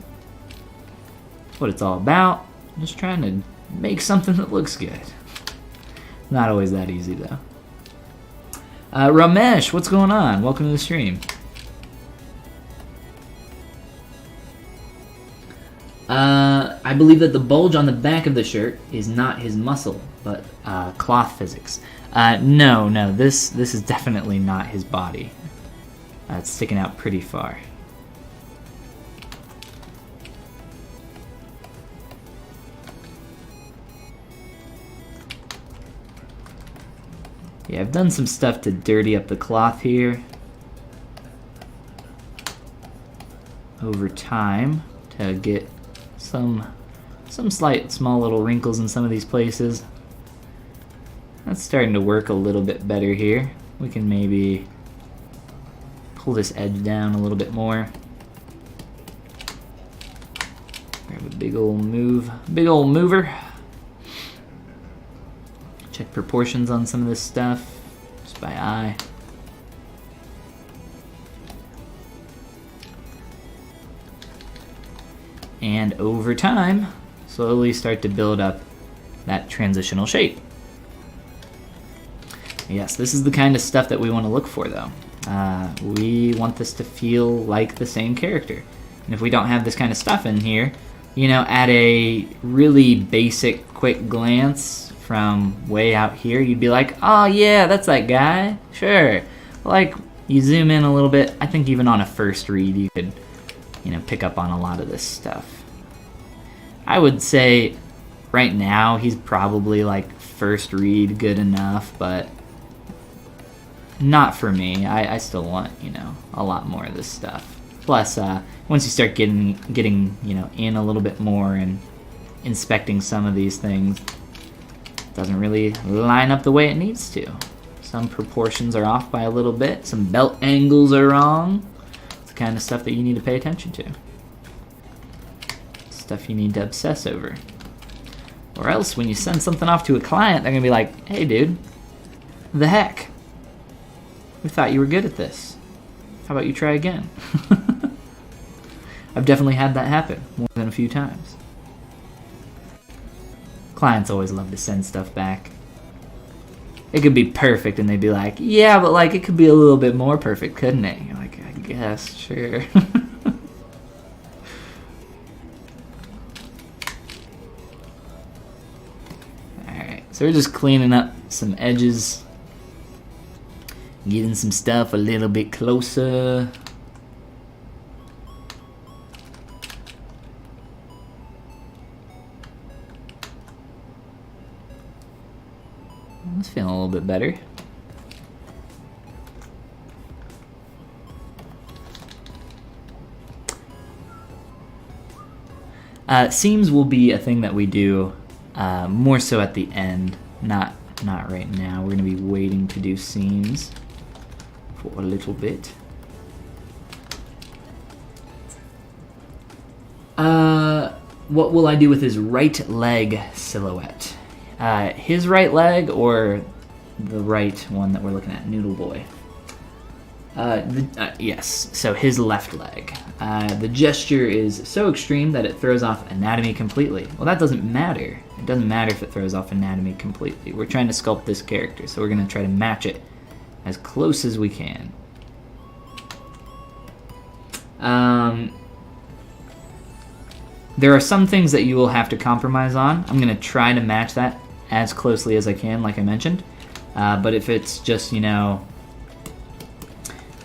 That's what it's all about. Just trying to make something that looks good. Not always that easy though. Ramesh, what's going on? Welcome to the stream. I believe that the bulge on the back of the shirt is not his muscle, but cloth physics. No, this is definitely not his body. It's sticking out pretty far. Yeah, I've done some stuff to dirty up the cloth here over time to get some slight small little wrinkles in some of these places. That's starting to work a little bit better here. We can maybe pull this edge down a little bit more. Grab a big old mover. Check proportions on some of this stuff, just by eye. and over time, slowly start to build up that transitional shape. Yes, this is the kind of stuff that we want to look for though. We want this to feel like the same character. And if we don't have this kind of stuff in here, you know, at a really basic, quick glance from way out here, you'd be like, oh yeah, that's that guy, sure. Like, you zoom in a little bit, I think even on a first read you could, you know, pick up on a lot of this stuff. I would say right now he's probably like first read good enough, but not for me. I still want, you know, a lot more of this stuff. Plus, once you start getting, you know, in a little bit more and inspecting some of these things, it doesn't really line up the way it needs to. Some proportions are off by a little bit. Some belt angles are wrong. It's the kind of stuff that you need to pay attention to. Stuff you need to obsess over. Or else, when you send something off to a client, they're gonna be like, hey dude, the heck? We thought you were good at this. How about you try again? I've definitely had that happen more than a few times. Clients always love to send stuff back. It could be perfect and they'd be like, yeah, but like it could be a little bit more perfect, couldn't it? You're like, I guess, sure. Alright, so we're just cleaning up some edges. Getting some stuff a little bit closer. It's feeling a little bit better. Seams will be a thing that we do more so at the end, not right now. We're going to be waiting to do seams for a little bit. What will I do with his right leg silhouette? His right leg or the right one that we're looking at, Noodle Boy? Yes, so his left leg. The gesture is so extreme that it throws off anatomy completely. Well, that doesn't matter. It doesn't matter if it throws off anatomy completely. We're trying to sculpt this character, so we're going to try to match it as close as we can. There are some things that you will have to compromise on. I'm going to try to match that as closely as I can, like I mentioned. But if it's just, you know...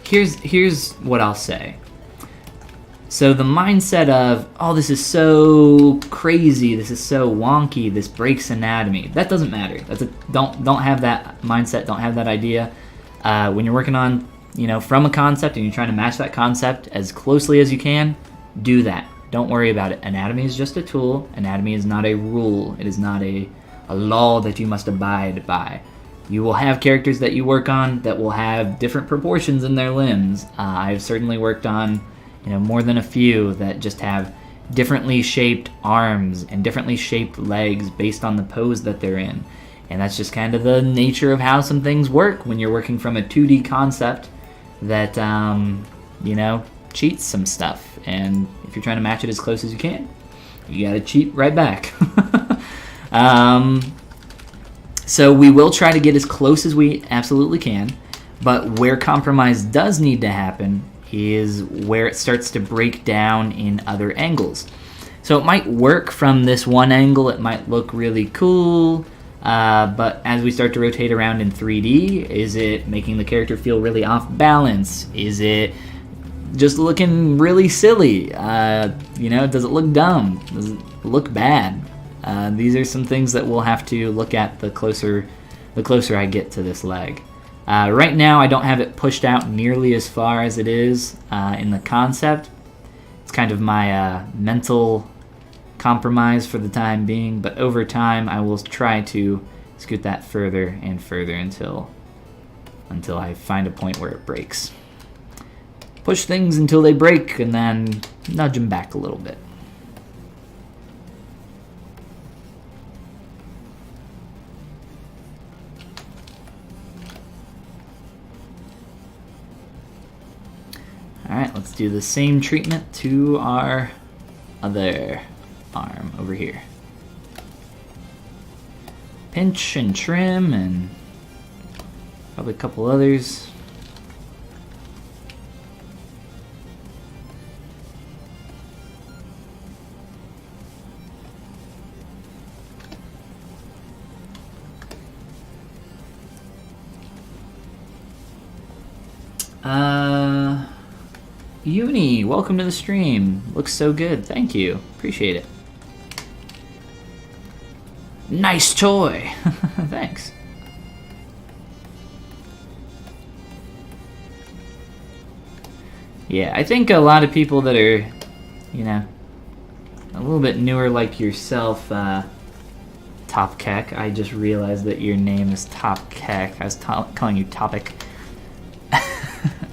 Here's what I'll say. So the mindset of, oh, this is so crazy, this is so wonky, this breaks anatomy, that doesn't matter. Don't have that mindset, don't have that idea. When you're working on, you know, from a concept and you're trying to match that concept as closely as you can, do that. Don't worry about it. Anatomy is just a tool. Anatomy is not a rule. It is not a law that you must abide by. You will have characters that you work on that will have different proportions in their limbs. I've certainly worked on, you know, more than a few that just have differently shaped arms and differently shaped legs based on the pose that they're in. And that's just kind of the nature of how some things work when you're working from a 2D concept that, you know, cheats some stuff. And if you're trying to match it as close as you can, you gotta cheat right back. So we will try to get as close as we absolutely can, but where compromise does need to happen is where it starts to break down in other angles. So it might work from this one angle, it might look really cool, but as we start to rotate around in 3D, is it making the character feel really off balance? Is it just looking really silly? You know, does it look dumb? Does it look bad? These are some things that we'll have to look at the closer I get to this leg. Right now I don't have it pushed out nearly as far as it is in the concept. It's kind of my mental compromise for the time being, but over time I will try to scoot that further and further until I find a point where it breaks. Push things until they break and then nudge them back a little bit. Alright, let's do the same treatment to our other arm over here. Pinch and trim and probably a couple others. Uni, welcome to the stream. Looks so good. Thank you. Appreciate it. Nice toy. Thanks. Yeah, I think a lot of people that are, you know, a little bit newer like yourself, Top Keck. I just realized that your name is Top Keck. I was calling you Topic.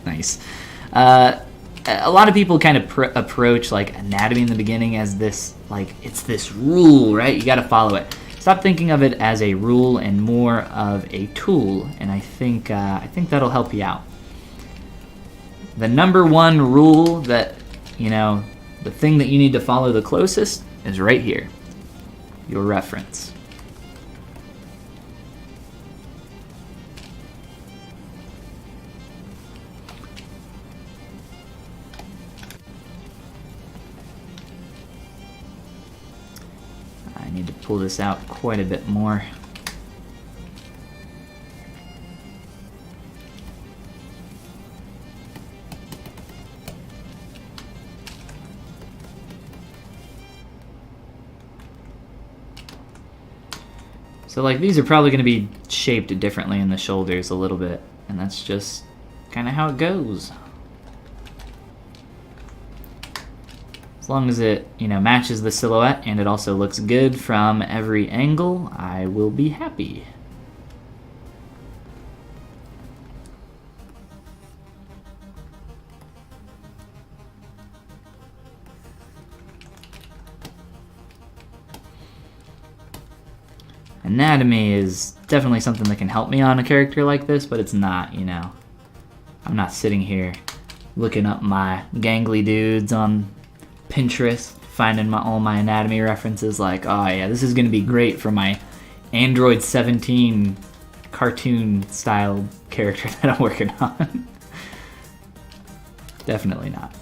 Nice. A lot of people kind of approach like anatomy in the beginning as this, like, it's this rule, right? You got to follow it. Stop thinking of it as a rule and more of a tool, and I think that'll help you out. The number one rule that, you know, the thing that you need to follow the closest is right here, your reference. I need to pull this out quite a bit more. So like these are probably going to be shaped differently in the shoulders a little bit, and that's just kind of how it goes. As long as it, you know, matches the silhouette and it also looks good from every angle, I will be happy. Anatomy is definitely something that can help me on a character like this, but it's not, you know. I'm not sitting here looking up my gangly dudes on Pinterest, finding all my anatomy references like, oh yeah, this is going to be great for my Android 17 cartoon style character that I'm working on. Definitely not.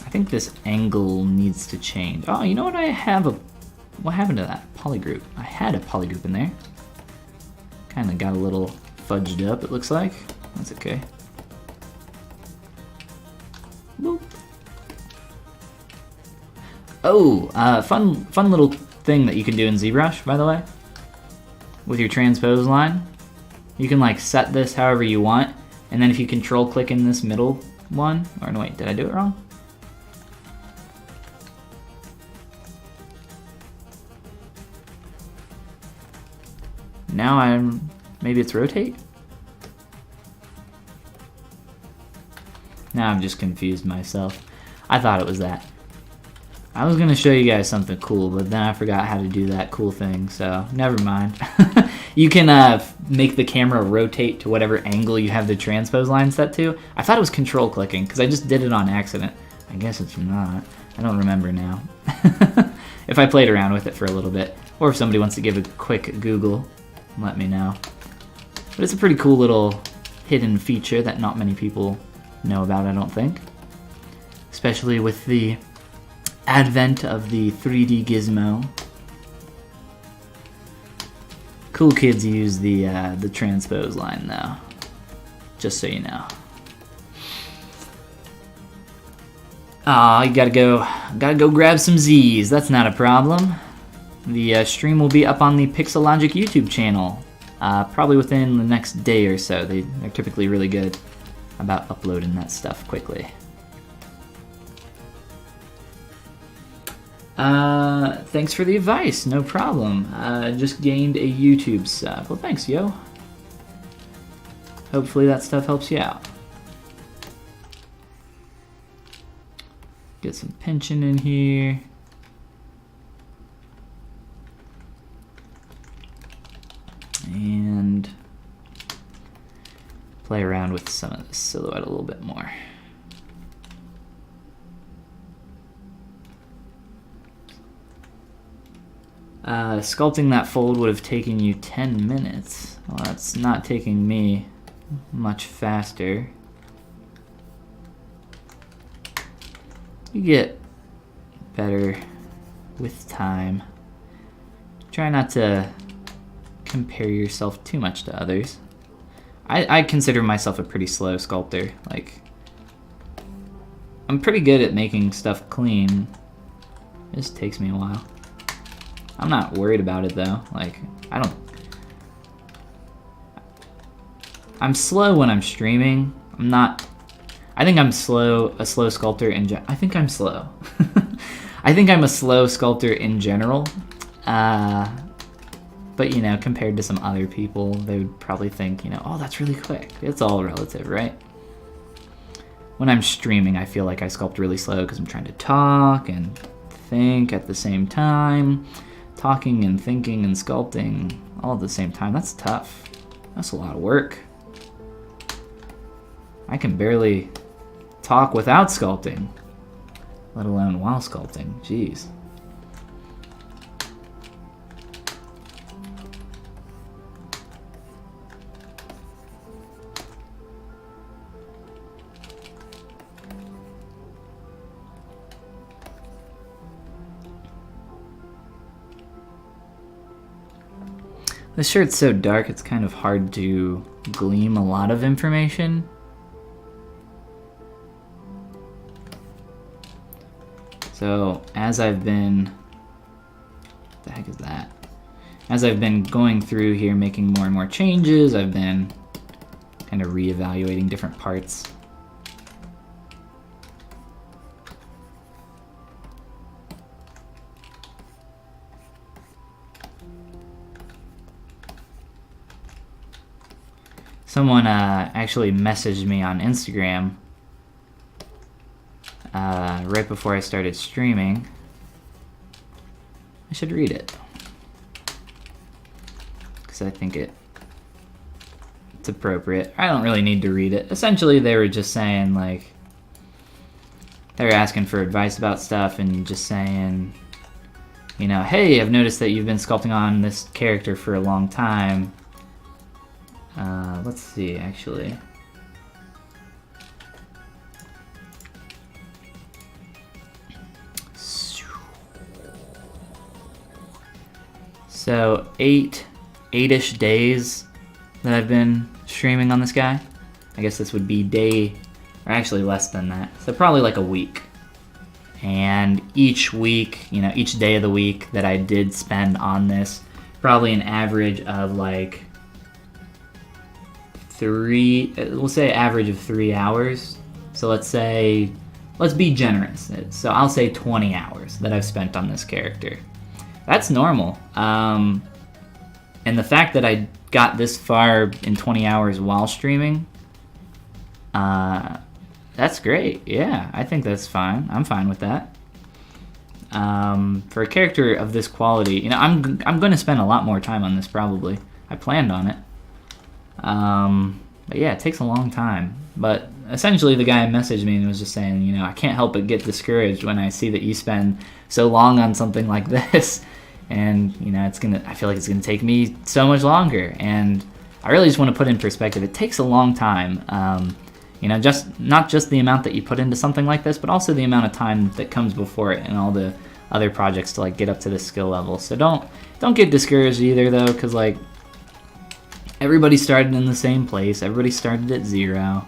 I think this angle needs to change. Oh, you know what? What happened to that polygroup? I had a polygroup in there. Kind of got a little fudged up, it looks like. That's okay. Boop. Oh, fun little thing that you can do in ZBrush, by the way. With your transpose line. You can like set this however you want, and then if you control click in this middle one, or no wait, did I do it wrong? Now maybe it's rotate? Now I'm just confused myself. I thought it was that. I was gonna show you guys something cool, but then I forgot how to do that cool thing, so never mind. You can make the camera rotate to whatever angle you have the transpose line set to. I thought it was control clicking, because I just did it on accident. I guess it's not. I don't remember now. If I played around with it for a little bit, or if somebody wants to give a quick Google, let me know. But it's a pretty cool little hidden feature that not many people know about, I don't think. Especially with the advent of the 3D gizmo. Cool kids use the transpose line though, just so you know. Aw, you gotta go grab some Z's. That's not a problem. The stream will be up on the Pixelogic YouTube channel, probably within the next day or so. They're typically really good about uploading that stuff quickly. Thanks for the advice, no problem. Just gained a YouTube sub. Well, thanks, yo. Hopefully that stuff helps you out. Get some pinching in here. play around with some of the silhouette a little bit more. Sculpting that fold would have taken you 10 minutes. Well, that's not taking me much faster. You get better with time. Try not to compare yourself too much to others. I consider myself a pretty slow sculptor. Like, I'm pretty good at making stuff clean. It just takes me a while. I'm not worried about it though. Like, I'm slow when I'm streaming. I think I'm a slow sculptor I think I'm slow. I think I'm a slow sculptor in general. But, you know, compared to some other people, they would probably think, you know, oh, that's really quick. It's all relative, right? When I'm streaming, I feel like I sculpt really slow because I'm trying to talk and think at the same time. Talking and thinking and sculpting all at the same time. That's tough. That's a lot of work. I can barely talk without sculpting, let alone while sculpting. Jeez. This shirt's so dark, it's kind of hard to glean a lot of information. So, as I've been... What the heck is that? As I've been going through here, making more and more changes, I've been kind of reevaluating different parts. Someone actually messaged me on Instagram right before I started streaming. I should read it because I think it's appropriate. I don't really need to read it. Essentially, they were just saying, like, they were asking for advice about stuff and just saying, you know, hey, I've noticed that you've been sculpting on this character for a long time. Let's see, actually. So, eight-ish days that I've been streaming on this guy. I guess this would be day, or actually less than that. So probably like a week. And each week, you know, each day of the week that I did spend on this, probably an average of like we'll say average of 3 hours. So let's be generous. So I'll say 20 hours that I've spent on this character. That's normal. And the fact that I got this far in 20 hours while streaming, that's great. Yeah, I think that's fine. I'm fine with that. For a character of this quality, you know, I'm going to spend a lot more time on this probably. I planned on it. But yeah, it takes a long time. But essentially the guy messaged me and was just saying, you know, I can't help but get discouraged when I see that you spend so long on something like this. And, you know, I feel like it's gonna take me so much longer. And I really just want to put in perspective, it takes a long time. You know, not just the amount that you put into something like this, but also the amount of time that comes before it and all the other projects to like get up to this skill level. So don't get discouraged either though, because like everybody started in the same place. Everybody started at 0.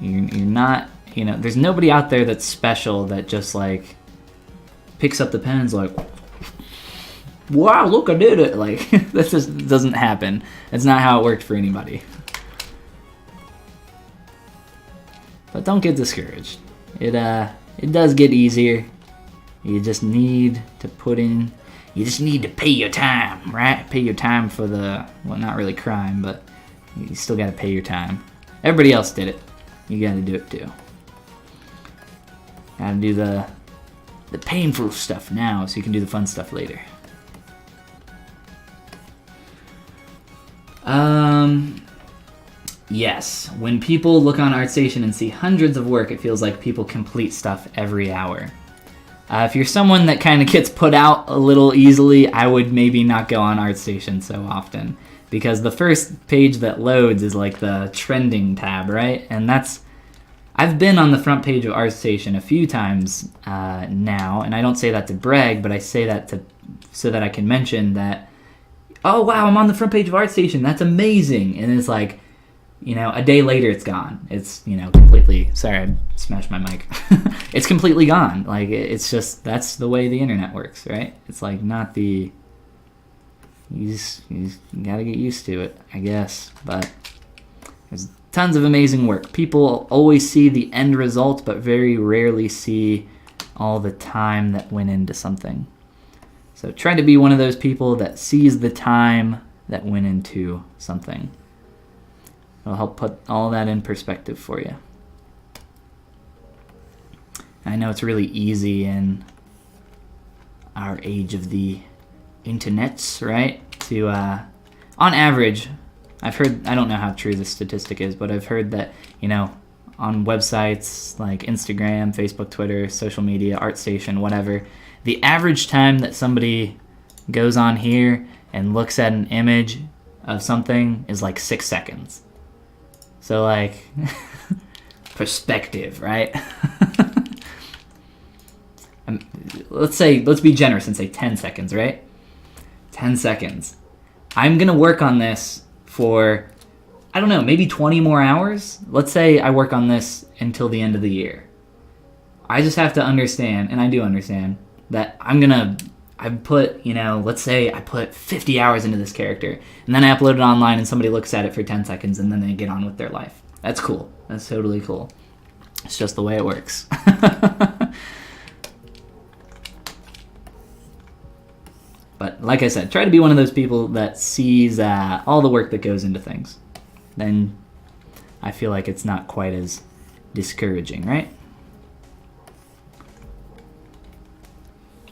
You're not, you know, there's nobody out there that's special that just like picks up the pen and is like, wow, look, I did it. Like, that just doesn't happen. It's not how it worked for anybody. But don't get discouraged. It does get easier. You just need to you just need to pay your time, right? Pay your time for well, not really crime, but you still gotta pay your time. Everybody else did it. You gotta do it too. Gotta do the painful stuff now so you can do the fun stuff later. Yes, when people look on ArtStation and see hundreds of work, it feels like people complete stuff every hour. If you're someone that kind of gets put out a little easily, I would maybe not go on ArtStation so often, because the first page that loads is like the trending tab, right? And I've been on the front page of ArtStation a few times now, and I don't say that to brag, but I say that so that I can mention that, oh wow, I'm on the front page of ArtStation, that's amazing, and it's like, a day later it's gone. It's, completely, sorry, I smashed my mic. It's completely gone. Like, it's just, that's the way the internet works, right? It's like not you gotta get used to it, I guess. But there's tons of amazing work. People always see the end result, but very rarely see all the time that went into something. So try to be one of those people that sees the time that went into something. It'll help put all that in perspective for you. I know it's really easy in our age of the internets, right? To, on average, I've heard, I don't know how true this statistic is, but I've heard that, on websites like Instagram, Facebook, Twitter, social media, ArtStation, whatever, the average time that somebody goes on here and looks at an image of something is like 6 seconds. So like, perspective, right? Let's be generous and say 10 seconds, right? 10 seconds. I'm gonna work on this for, I don't know, maybe 20 more hours. Let's say I work on this until the end of the year. I just have to understand, and I do understand, that I put, let's say I put 50 hours into this character, and then I upload it online and somebody looks at it for 10 seconds and then they get on with their life. That's cool. That's totally cool. It's just the way it works. But like I said, try to be one of those people that sees all the work that goes into things. Then I feel like it's not quite as discouraging, right?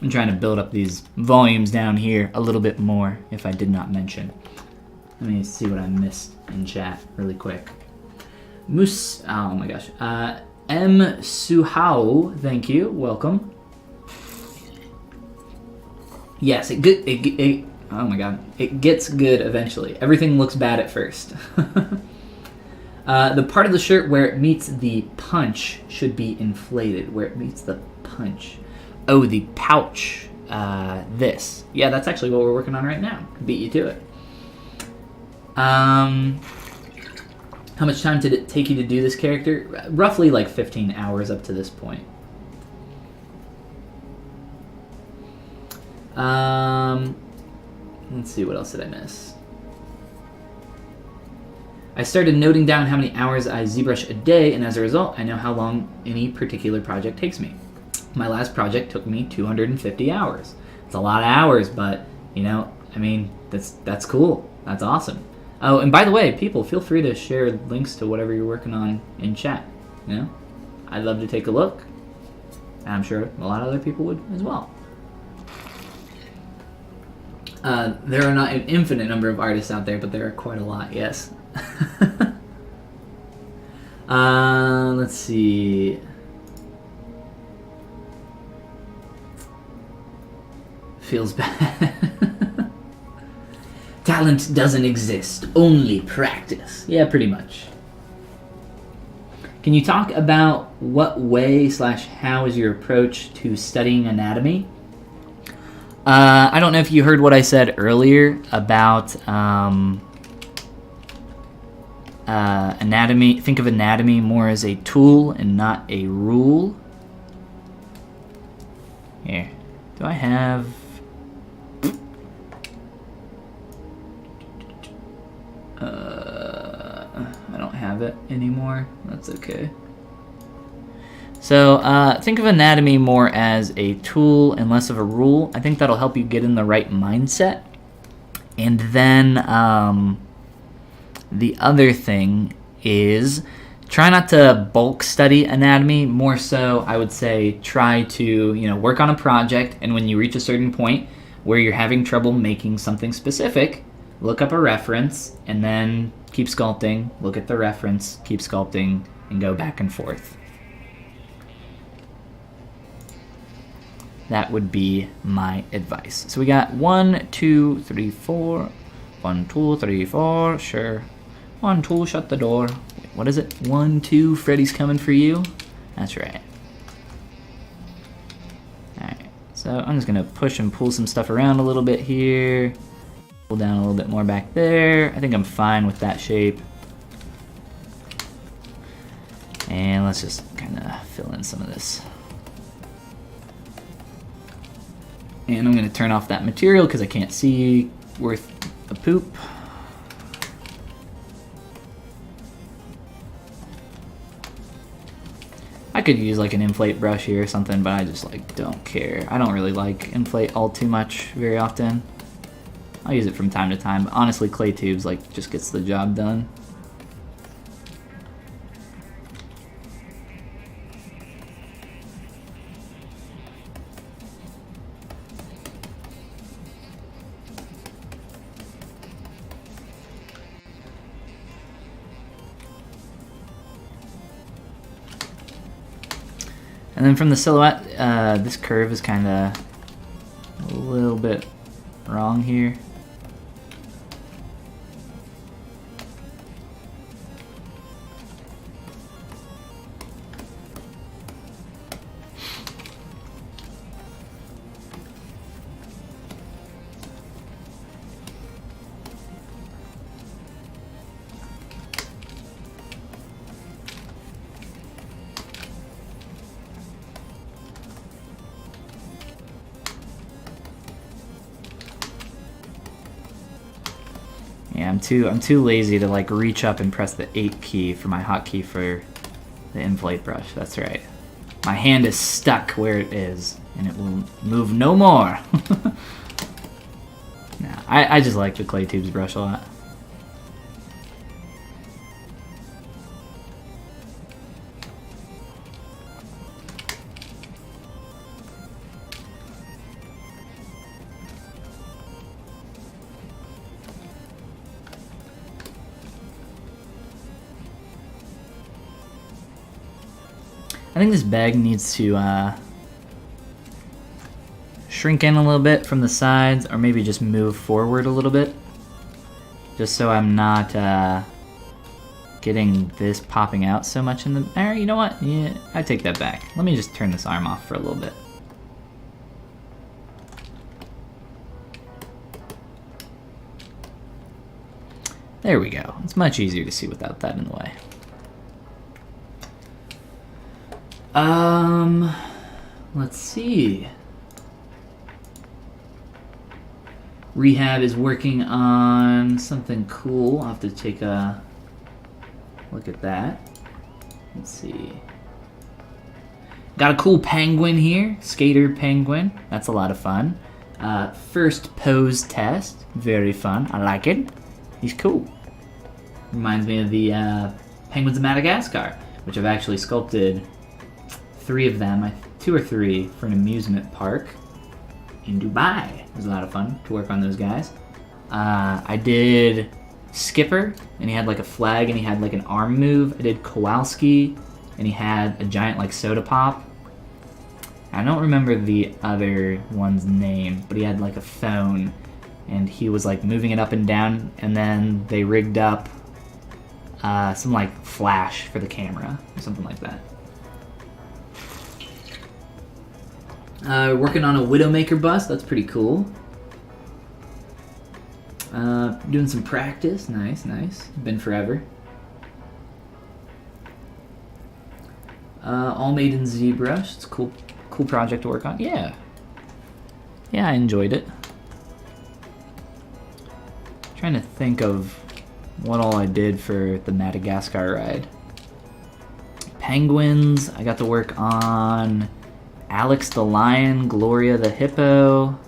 I'm trying to build up these volumes down here a little bit more, if I did not mention. Let me see what I missed in chat really quick. Oh my gosh. M. Suhao, thank you, welcome. Yes, oh my god, it gets good eventually. Everything looks bad at first. The part of the shirt where it meets the punch should be inflated, where it meets the punch. Oh, the pouch, this. Yeah, that's actually what we're working on right now. Beat you to it. How much time did it take you to do this character? Roughly like 15 hours up to this point. Let's see, what else did I miss? I started noting down how many hours I ZBrush a day, and as a result, I know how long any particular project takes me. My last project took me 250 hours. It's a lot of hours, but, that's cool. That's awesome. Oh, and by the way, people, feel free to share links to whatever you're working on in chat. I'd love to take a look. I'm sure a lot of other people would as well. There are not an infinite number of artists out there, but there are quite a lot, yes. Let's see. Feels bad. Talent doesn't exist, only practice. Yeah, pretty much. Can you talk about what way / how is your approach to studying anatomy? I don't know if you heard what I said earlier about anatomy. Think of anatomy more as a tool and not a rule. Here, do I have... I don't have it anymore. That's okay. So think of anatomy more as a tool and less of a rule. I think that'll help you get in the right mindset. And then the other thing is try not to bulk study anatomy. More so, I would say try to work on a project, and when you reach a certain point where you're having trouble making something specific, look up a reference and then keep sculpting, look at the reference, keep sculpting, and go back and forth. That would be my advice. So we got 1, 2, 3, 4. 1, 2, 3, 4. Sure. 1, 2, shut the door. Wait, what is it? 1, 2, Freddy's coming for you. That's right. Alright, so I'm just gonna push and pull some stuff around a little bit here. Pull down a little bit more back there. I think I'm fine with that shape. And let's just kind of fill in some of this. And I'm gonna turn off that material because I can't see worth a poop. I could use like an inflate brush here or something, but I just like don't care. I don't really like inflate all too much very often. I'll use it from time to time, but honestly clay tubes like just gets the job done. And then from the silhouette, this curve is kind of a little bit wrong here. Yeah, I'm too lazy to like reach up and press the 8 key for my hotkey for the inflate brush. That's right. My hand is stuck where it is, and it will move no more. Nah, I just like the clay tubes brush a lot. I think this bag needs to shrink in a little bit from the sides, or maybe just move forward a little bit, just so I'm not getting this popping out so much in the... You know what? Yeah, I take that back. Let me just turn this arm off for a little bit. There we go. It's much easier to see without that in the way. Let's see. Rehab is working on something cool. I'll have to take a look at that. Let's see. Got a cool penguin here. Skater penguin. That's a lot of fun. First pose test. Very fun. I like it. He's cool. Reminds me of the penguins of Madagascar, which I've actually sculpted 3 of them, 2 or 3, for an amusement park in Dubai. It was a lot of fun to work on those guys. I did Skipper, and he had like a flag, and he had like an arm move. I did Kowalski, and he had a giant like soda pop. I don't remember the other one's name, but he had like a phone, and he was like moving it up and down, and then they rigged up some like flash for the camera, or something like that. Working on a Widowmaker bust, that's pretty cool. Doing some practice, nice, nice. Been forever. All made in ZBrush. It's a cool project to work on. Yeah, I enjoyed it. Trying to think of what all I did for the Madagascar ride. Penguins. I got to work on Alex the lion, Gloria the hippo,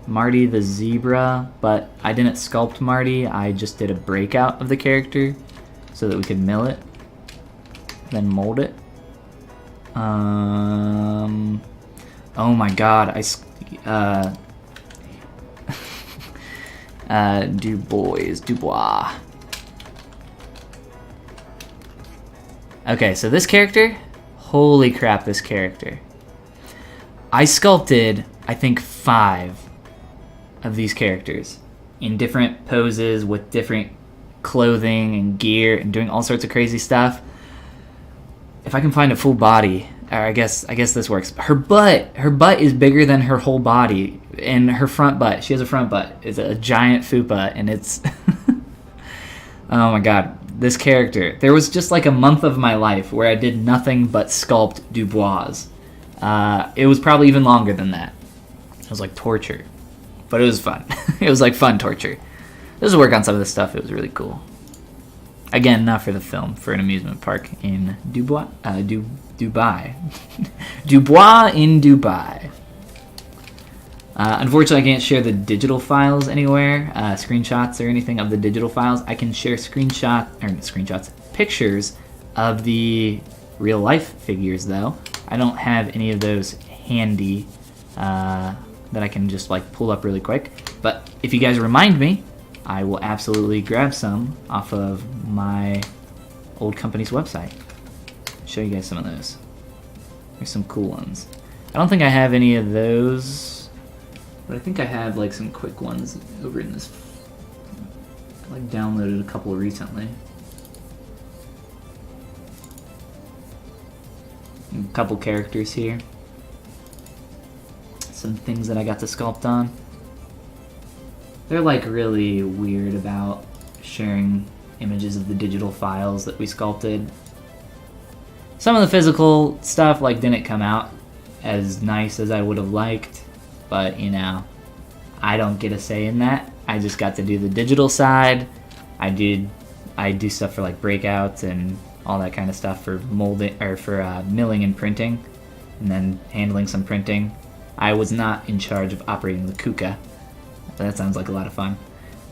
Marty the zebra, but I didn't sculpt Marty. I just did a breakout of the character so that we could mill it, then mold it. Oh my god, Dubois. Okay, so this character, holy crap, this character. I sculpted, I think, 5 of these characters in different poses with different clothing and gear and doing all sorts of crazy stuff. If I can find a full body, or I guess this works. Her butt is bigger than her whole body, and her front butt, she has a front butt, is a giant fupa, and it's oh my god, this character. There was just like a month of my life where I did nothing but sculpt Dubois. It was probably even longer than that. It was like torture, but it was fun. It was like fun torture. This will work on some of this stuff. It was really cool. Again, not for the film, for an amusement park in Dubai. Dubois in Dubai. Unfortunately, I can't share the digital files anywhere, screenshots or anything of the digital files. I can share pictures of the real life figures though. I don't have any of those handy that I can just like pull up really quick. But if you guys remind me, I will absolutely grab some off of my old company's website. Show you guys some of those. There's some cool ones. I don't think I have any of those, but I think I have like some quick ones over in this. I like downloaded a couple recently. A couple characters here. Some things that I got to sculpt on. They're like really weird about sharing images of the digital files that we sculpted. Some of the physical stuff like didn't come out as nice as I would have liked, but you know, I don't get a say in that. I just got to do the digital side. I do stuff for like breakouts and all that kind of stuff for molding or for milling and printing, and then handling some printing. I was not in charge of operating the Kuka. That sounds like a lot of fun.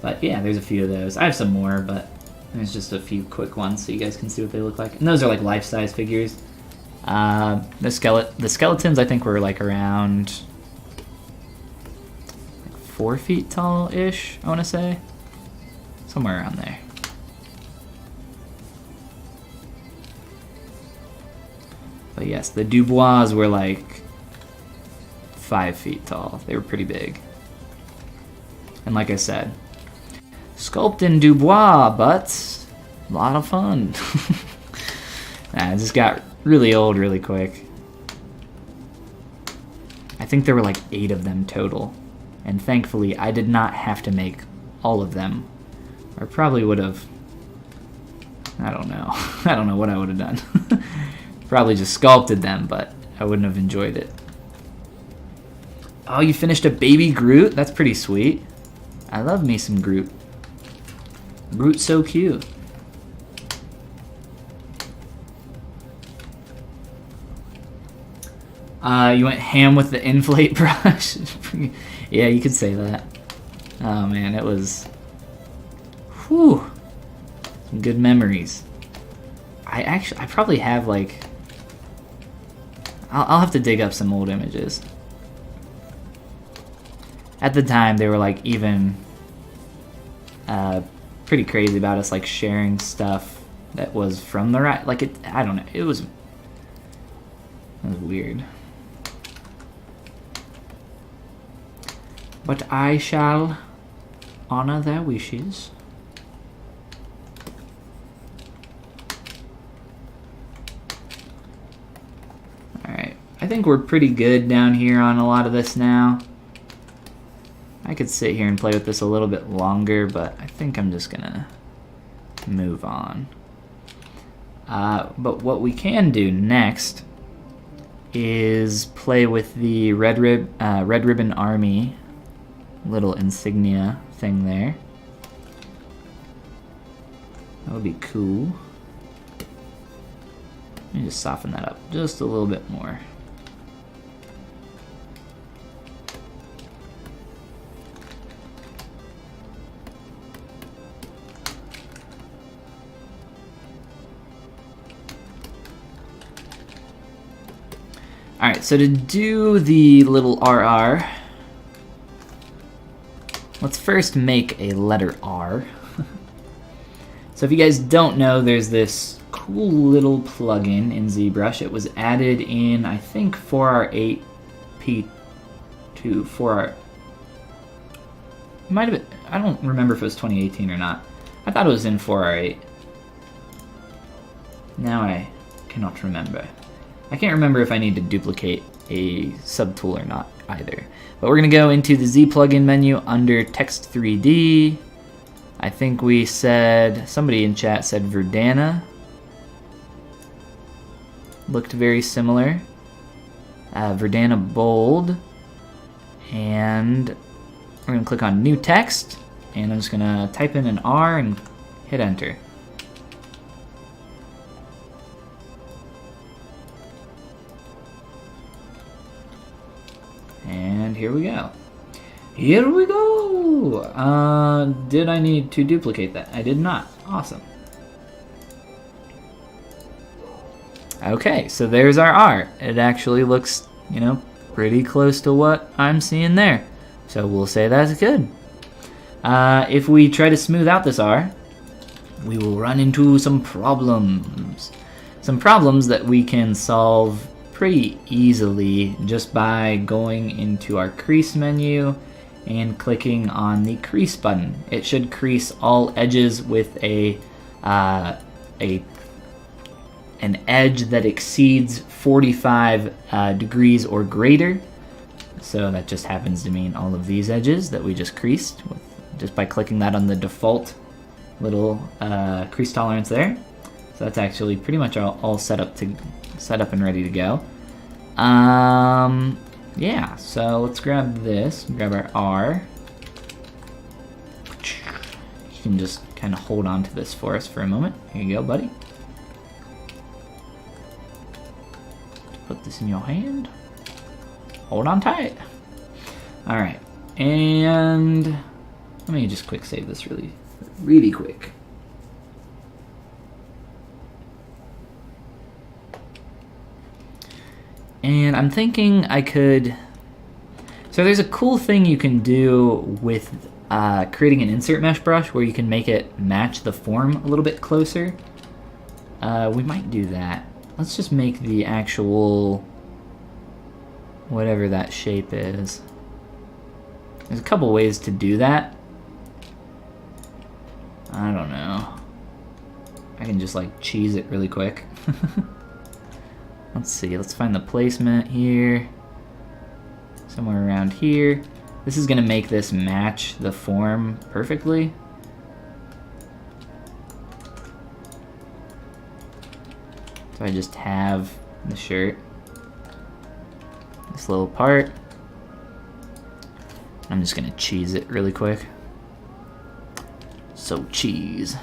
But yeah, there's a few of those. I have some more, but there's just a few quick ones so you guys can see what they look like. And those are like life-size figures. The skeletons I think were like around 4 feet tall-ish, I want to say. Somewhere around there. But yes, the Dubois were like 5 feet tall. They were pretty big. And like I said, sculpting Dubois butts, a lot of fun. It just got really old really quick. I think there were like 8 of them total. And thankfully, I did not have to make all of them. Or probably would have, I don't know. I don't know what I would have done. Probably just sculpted them, but I wouldn't have enjoyed it. Oh, you finished a baby Groot? That's pretty sweet. I love me some Groot. Groot's so cute. You went ham with the inflate brush? Yeah, you could say that. Oh man, it was... Whew. Some good memories. I probably have like... I'll have to dig up some old images. At the time, they were like even pretty crazy about us like sharing stuff that was from the right. Like I don't know. It was weird. But I shall honor their wishes. All right, I think we're pretty good down here on a lot of this now. I could sit here and play with this a little bit longer, but I think I'm just gonna move on. But what we can do next is play with the Red Ribbon Army little insignia thing there. That would be cool. Let me just soften that up just a little bit more. Alright, so to do the little RR, let's first make a letter R. So if you guys don't know, there's this cool little plugin in ZBrush. It was added in, I think, 4R8P2, 4R... Might have been, I don't remember if it was 2018 or not. I thought it was in 4R8. Now I cannot remember. I can't remember if I need to duplicate a subtool or not either. But we're going to go into the Z plugin menu under Text 3D. I think we said, somebody in chat said Verdana. Looked very similar. Verdana Bold. And we're going to click on New Text. And I'm just going to type in an R and hit Enter. And here we go. Here we go! Did I need to duplicate that? I did not. Awesome. Okay, so there's our R. It actually looks, you know, pretty close to what I'm seeing there. So we'll say that's good. If we try to smooth out this R, we will run into some problems. Some problems that we can solve pretty easily just by going into our crease menu and clicking on the crease button. It should crease all edges with an edge that exceeds 45 degrees or greater. So that just happens to mean all of these edges that we just creased with, just by clicking that on the default little crease tolerance there. So that's actually pretty much all set up and ready to go. Yeah, so let's grab this, grab our R. You can just kind of hold on to this for us for a moment. Here you go, buddy. Put this in your hand. Hold on tight. Alright, and let me just quick save this really quick. And I'm thinking I could... So there's a cool thing you can do with creating an insert mesh brush where you can make it match the form a little bit closer. We might do that. Let's just make the actual... whatever that shape is. There's a couple ways to do that. I don't know. I can just like cheese it really quick. Let's see, let's find the placement here. Somewhere around here. This is gonna make this match the form perfectly. So I just have the shirt. This little part. I'm just gonna cheese it really quick. So cheese.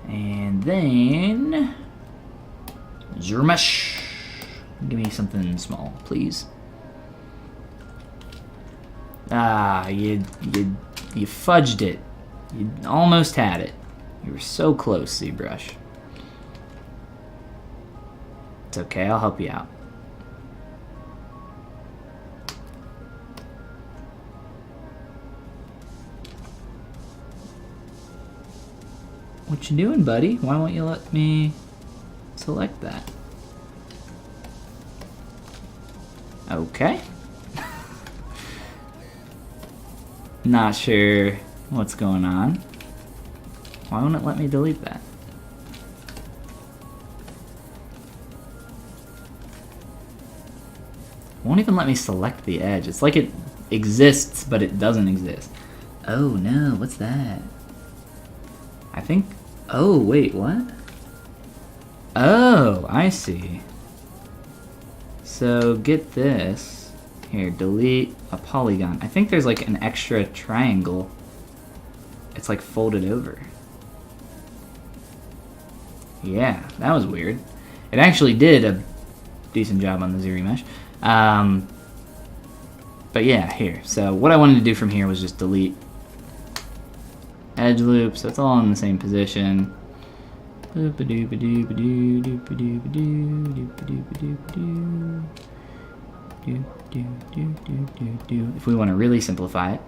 And then ZBrush. Give me something small, please. Ah, you fudged it. You almost had it. You were so close, ZBrush. It's okay, I'll help you out. What you doing, buddy? Why won't you let me select that? Okay. Not sure what's going on. Why won't it let me delete that? Won't even let me select the edge. It's like it exists, but it doesn't exist. Oh no, what's that? I think... Oh, wait, what? Oh, I see. So get this. Here, delete a polygon. I think there's like an extra triangle. It's like folded over. Yeah, that was weird. It actually did a decent job on the ZBrush. But yeah, here. So what I wanted to do from here was just delete edge loop, so it's all in the same position. If we want to really simplify it.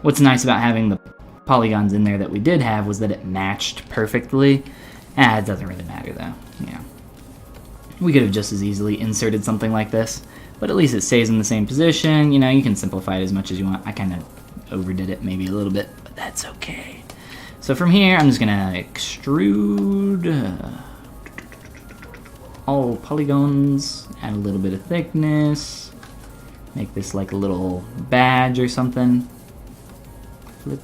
What's nice about having the polygons in there that we did have was that it matched perfectly. It doesn't really matter though. Yeah, we could have just as easily inserted something like this, but at least it stays in the same position. You know, you can simplify it as much as you want. I kind of overdid it maybe a little bit, but that's okay. So from here, I'm just gonna extrude all polygons, add a little bit of thickness, make this like a little badge or something. Flip.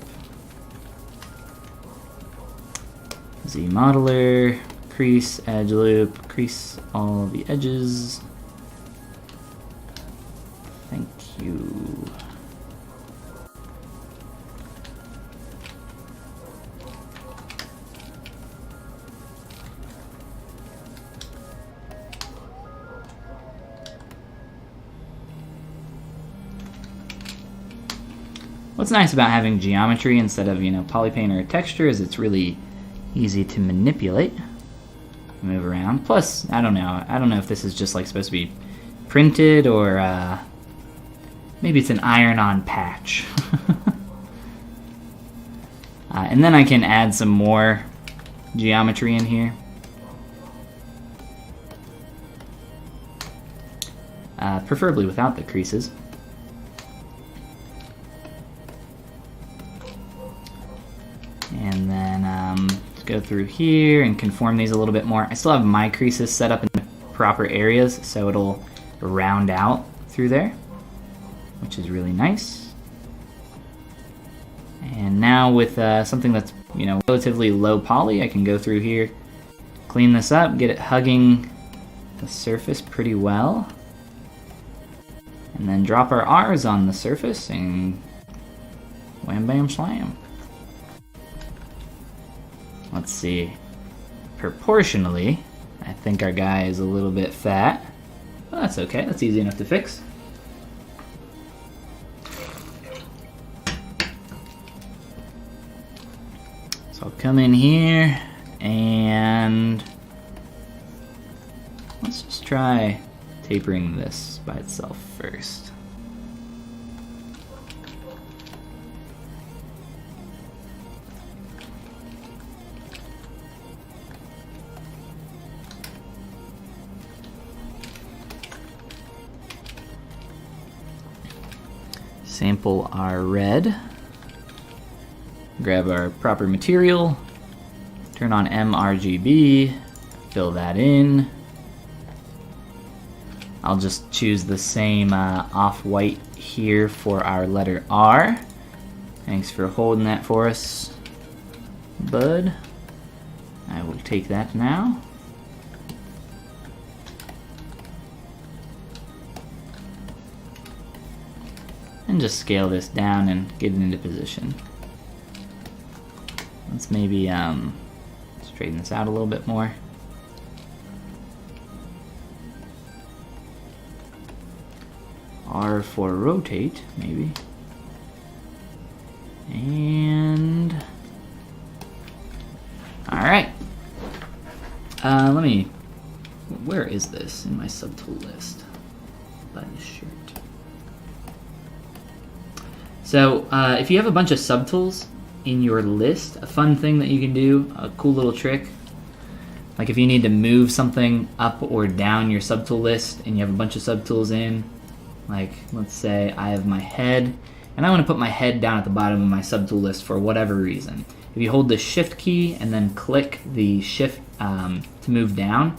Z modeler, crease, edge loop, crease all the edges. Thank you. What's nice about having geometry instead of, polypaint or a texture is it's really easy to manipulate, move around. Plus, I don't know if this is just like supposed to be printed or maybe it's an iron-on patch. And then I can add some more geometry in here. Preferably without the creases. And then let's go through here and conform these a little bit more. I still have my creases set up in the proper areas, so it'll round out through there, which is really nice. And now with something that's relatively low poly, I can go through here, clean this up, get it hugging the surface pretty well, and then drop our R's on the surface and wham bam slam. Let's see, proportionally, I think our guy is a little bit fat, but that's okay, that's easy enough to fix. So I'll come in here and let's just try tapering this by itself first. Sample our red, grab our proper material, turn on mRGB, fill that in. I'll just choose the same off-white here for our letter R. Thanks for holding that for us, bud. I will take that now. And just scale this down and get it into position. Let's maybe straighten this out a little bit more. R for rotate, maybe. And all right. Where is this in my subtool list? By the shirt. So if you have a bunch of subtools in your list, a fun thing that you can do, a cool little trick, like if you need to move something up or down your subtool list and you have a bunch of subtools in, like let's say I have my head and I want to put my head down at the bottom of my subtool list for whatever reason. If you hold the shift key and then click the shift to move down,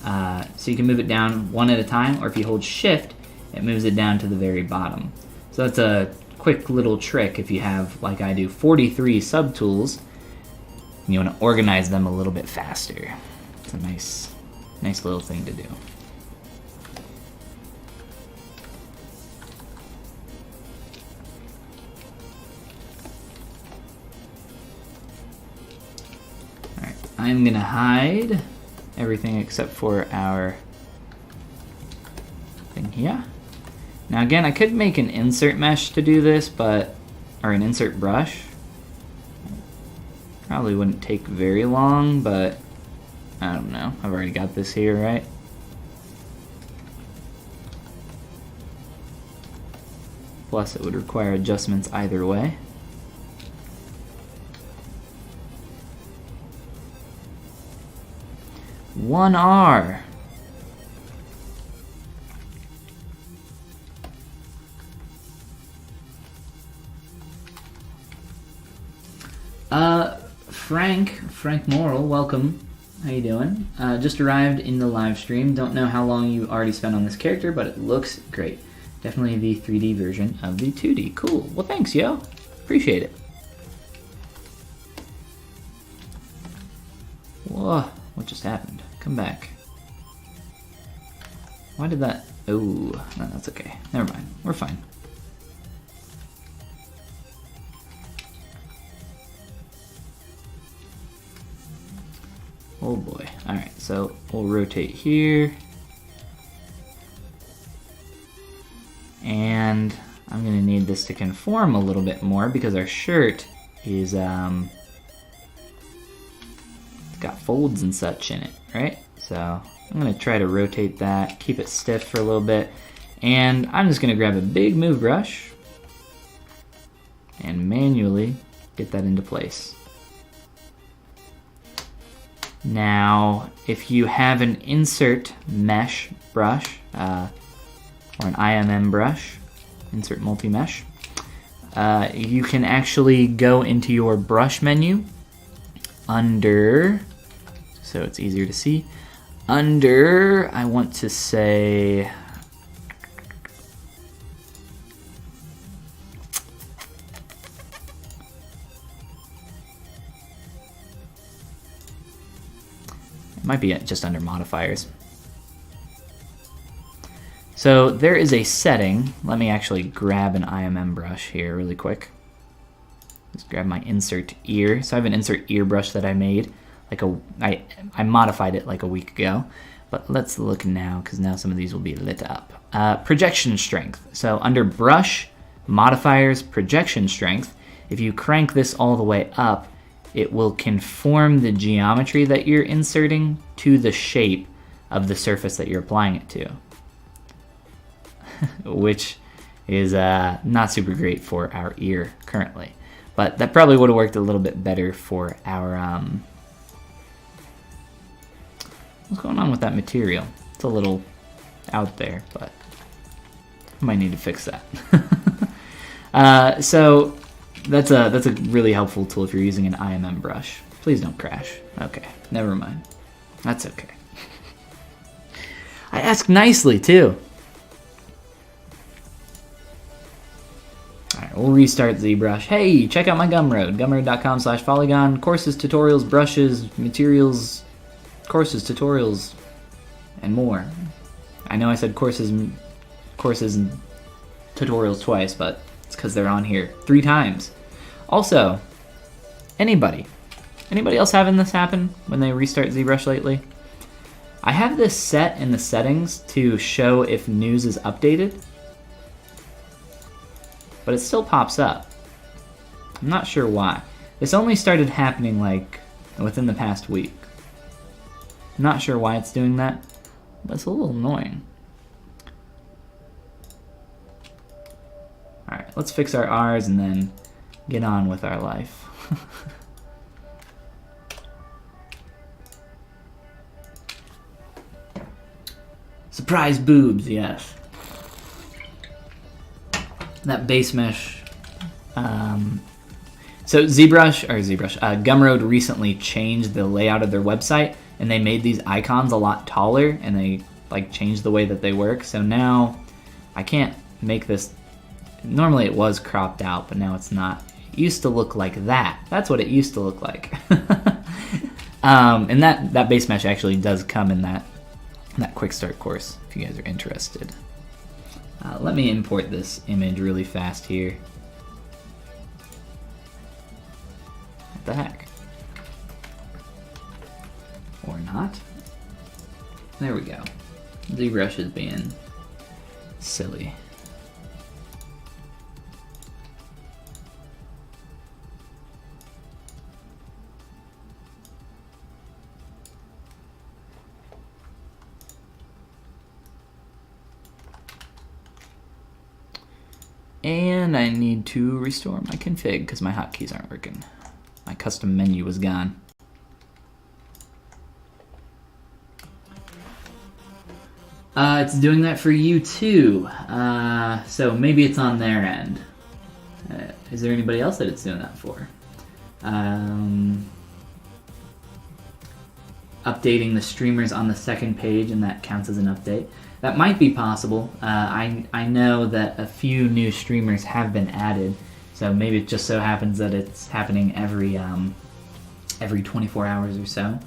so you can move it down one at a time, or if you hold shift, it moves it down to the very bottom. So that's a quick little trick if you have, like I do, 43 subtools. and you want to organize them a little bit faster. It's a nice little thing to do. Alright, I'm gonna hide everything except for our thing here. Now again, I could make an insert mesh to do this, or an insert brush. Probably wouldn't take very long, but I don't know. I've already got this here, right? Plus it would require adjustments either way. One R. Frank Morrill, welcome. How you doing? Just arrived in the live stream. Don't know how long you already spent on this character, but it looks great. Definitely the 3D version of the 2D. Cool. Well, thanks, yo. Appreciate it. Whoa, what just happened? Come back. Why did that... Oh, no, that's okay. Never mind. We're fine. Oh boy. Alright, so we'll rotate here. And I'm going to need this to conform a little bit more because our shirt is it's got folds and such in it, right? So I'm going to try to rotate that, keep it stiff for a little bit, and I'm just going to grab a big move brush and manually get that into place. Now, if you have an insert mesh brush, or an IMM brush, insert multi-mesh, you can actually go into your brush menu under, so it's easier to see, under, I want to say, it might be just under modifiers. So there is a setting. Let me actually grab an IMM brush here really quick. Just grab my insert ear. So I have an insert ear brush that I made. I modified it like a week ago. But let's look now, because now some of these will be lit up. Projection strength. So under brush, modifiers, projection strength, if you crank this all the way up, it will conform the geometry that you're inserting to the shape of the surface that you're applying it to. Which is not super great for our ear currently. But that probably would have worked a little bit better for our... what's going on with that material? It's a little out there, but I might need to fix that. So that's a really helpful tool if you're using an IMM brush. Please don't crash. Okay, never mind. That's okay. I ask nicely too. Alright, we'll restart ZBrush. Hey, check out my Gumroad. Gumroad.com/Follygon. Courses, tutorials, brushes, materials, courses, tutorials, and more. I know I said courses and tutorials twice, but it's because they're on here 3 times. Also, anybody else having this happen when they restart ZBrush lately? I have this set in the settings to show if news is updated, but it still pops up. I'm not sure why. This only started happening like within the past week. I'm not sure why it's doing that, but it's a little annoying. Alright, let's fix our R's and then get on with our life. Surprise boobs, yes. That base mesh. So Gumroad recently changed the layout of their website, and they made these icons a lot taller, and they like changed the way that they work. So now I can't make this. Normally it was cropped out, but now it's not. It used to look like that. That's what it used to look like. And that base mesh actually does come in that quick start course if you guys are interested. Let me import this image really fast here. What the heck? Or not. There we go. ZBrush is being silly. And I need to restore my config because my hotkeys aren't working. My custom menu was gone. It's doing that for you too. So maybe it's on their end. Is there anybody else that it's doing that for? Updating the streamers on the second page, and that counts as an update. That might be possible. I know that a few new streamers have been added, so maybe it just so happens that it's happening every 24 hours or so.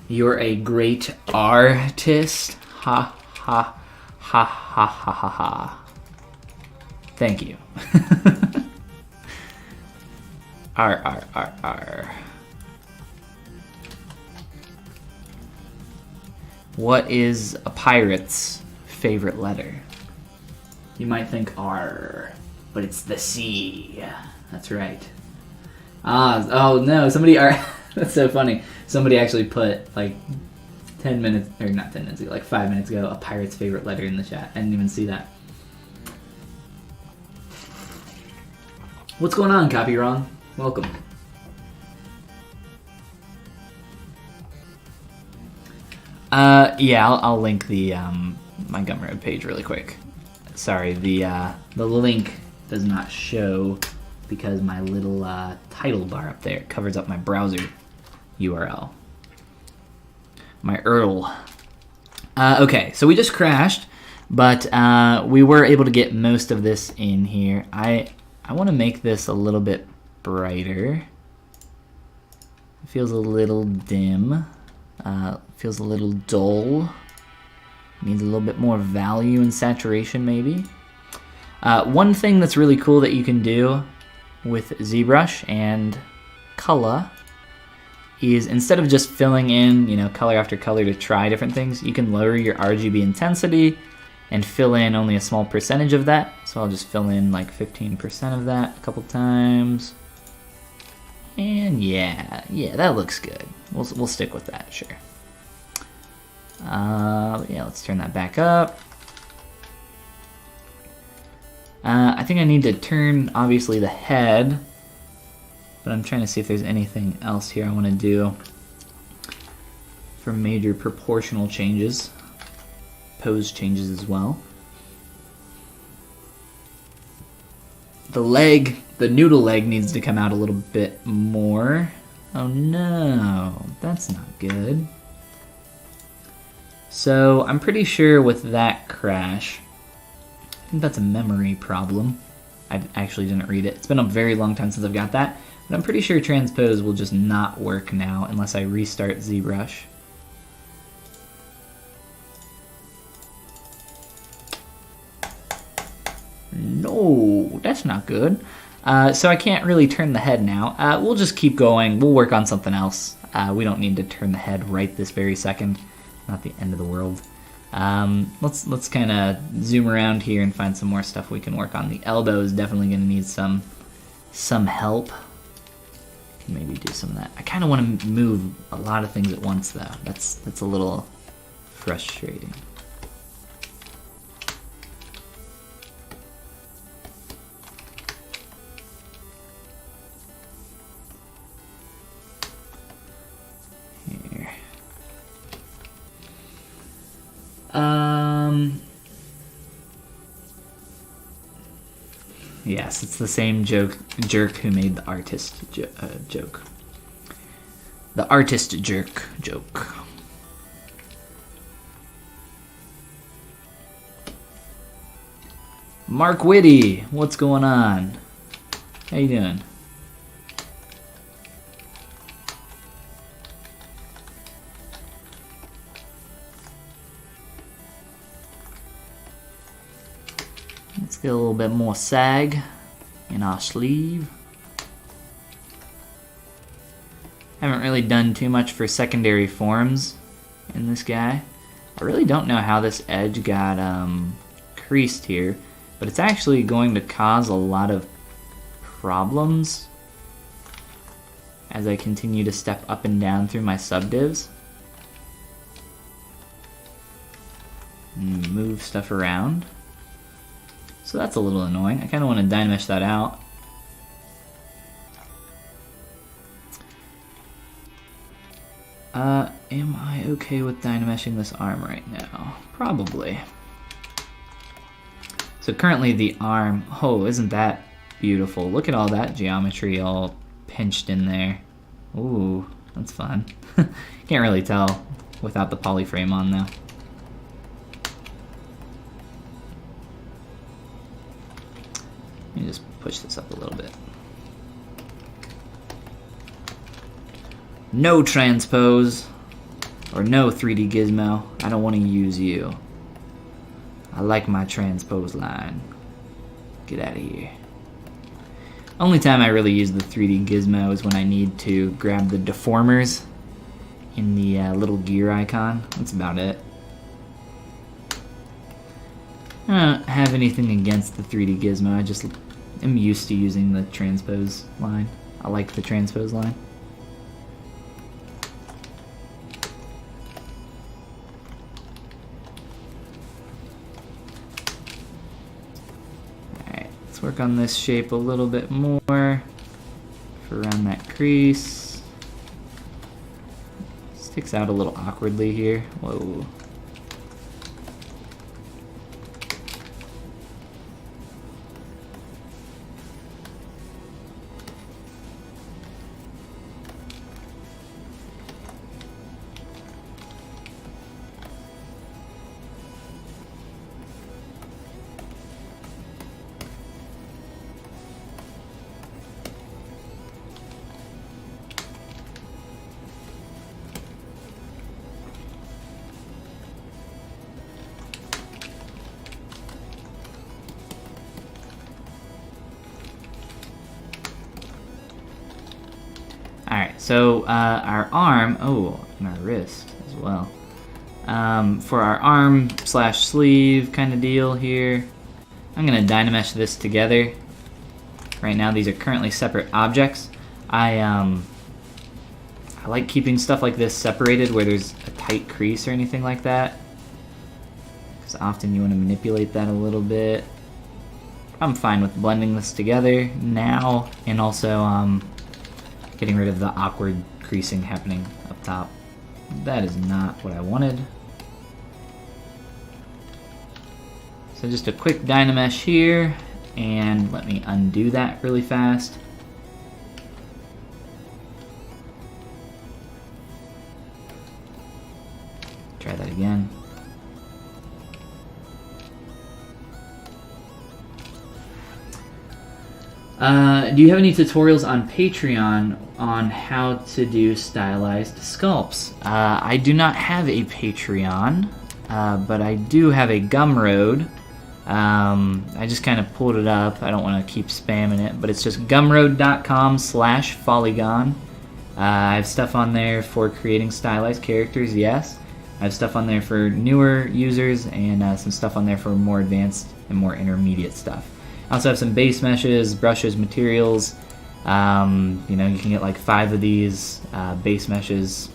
You're a great artist. Ha ha ha ha ha ha ha. Thank you. R. What is a pirate's favorite letter? You might think R, but it's the C. That's right. Oh no, somebody that's so funny. Somebody actually put like 10 minutes, or not 10 minutes ago, like 5 minutes ago, a pirate's favorite letter in the chat. I didn't even see that. What's going on, Copy Wrong? Welcome. Yeah, I'll link the my Gumroad page really quick. Sorry, the link does not show because my little title bar up there covers up my browser URL. My URL. Okay, so we just crashed, but we were able to get most of this in here. I want to make this a little bit brighter. It feels a little dim. Feels a little dull. Needs a little bit more value and saturation, maybe. One thing that's really cool that you can do with ZBrush and color is instead of just filling in, you know, color after color to try different things, you can lower your RGB intensity and fill in only a small percentage of that. So I'll just fill in like 15% of that a couple times. And yeah, that looks good. We'll stick with that, sure. Yeah, let's turn that back up. I think I need to turn, obviously, the head, but I'm trying to see if there's anything else here I want to do for major proportional changes, pose changes as well. The leg, the noodle leg needs to come out a little bit more. Oh no, that's not good. So I'm pretty sure with that crash, I think that's a memory problem. I actually didn't read it. It's been a very long time since I've got that, but I'm pretty sure transpose will just not work now unless I restart ZBrush. No, that's not good. So I can't really turn the head now. We'll just keep going. We'll work on something else. We don't need to turn the head right this very second. Not the end of the world. Let's kind of zoom around here and find some more stuff we can work on. The elbow is definitely going to need some help. Can maybe do some of that. I kind of want to move a lot of things at once, though. That's a little frustrating. Yes, it's the same jerk who made the artist joke. The artist jerk joke. Mark Whitty, what's going on? How you doing? Get a little bit more sag in our sleeve. Haven't really done too much for secondary forms in this guy. I really don't know how this edge got creased here, but it's actually going to cause a lot of problems as I continue to step up and down through my subdivs. And move stuff around. So that's a little annoying. I kind of want to Dynamesh that out. Am I okay with Dynameshing this arm right now? Probably. So currently the arm, oh, isn't that beautiful? Look at all that geometry all pinched in there. Ooh, that's fun. Can't really tell without the polyframe on though. Let me just push this up a little bit. No transpose, or no 3D gizmo. I don't want to use you. I like my transpose line. Get out of here. Only time I really use the 3D gizmo is when I need to grab the deformers in the little gear icon. That's about it. I don't have anything against the 3D gizmo. I just am used to using the transpose line. I like the transpose line. Work on this shape a little bit more for around that crease. Sticks out a little awkwardly here. Whoa. Alright, so our arm, oh, and our wrist as well. For our arm slash sleeve kind of deal here, I'm going to Dynamesh this together. Right now these are currently separate objects. I like keeping stuff like this separated where there's a tight crease or anything like that, because often you want to manipulate that a little bit. I'm fine with blending this together now, and also getting rid of the awkward creasing happening up top. That is not what I wanted. So just a quick Dynamesh here, and let me undo that really fast. Try that again. Do you have any tutorials on Patreon on how to do stylized sculpts? I do not have a Patreon, but I do have a Gumroad. I just kind of pulled it up. I don't want to keep spamming it, but it's just gumroad.com/Follygon. I have stuff on there for creating stylized characters, yes. I have stuff on there for newer users, and some stuff on there for more advanced and more intermediate stuff. I also have some base meshes, brushes, materials. You know, you can get like 5 of these base meshes,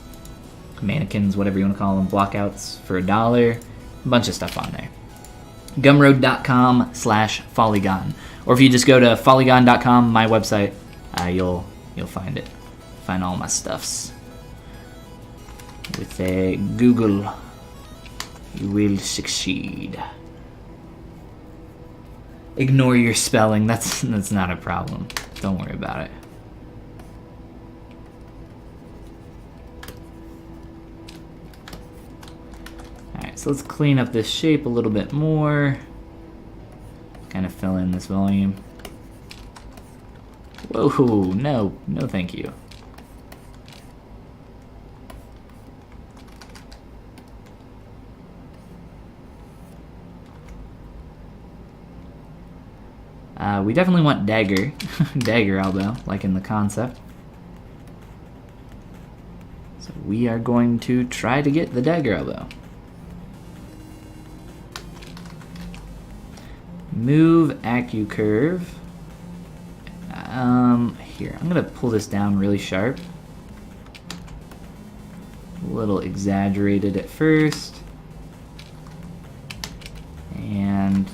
mannequins, whatever you want to call them, blockouts for $1. A bunch of stuff on there. Gumroad.com/Follygon, or if you just go to Follygon.com, my website, you'll find it. Find all my stuffs. With a Google, you will succeed. Ignore your spelling. That's not a problem. Don't worry about it. Alright, so let's clean up this shape a little bit more. Kind of fill in this volume. Whoa, no thank you. We definitely want dagger, dagger elbow, like in the concept. So we are going to try to get the dagger elbow. Move AccuCurve. Here, I'm gonna pull this down really sharp. A little exaggerated at first. And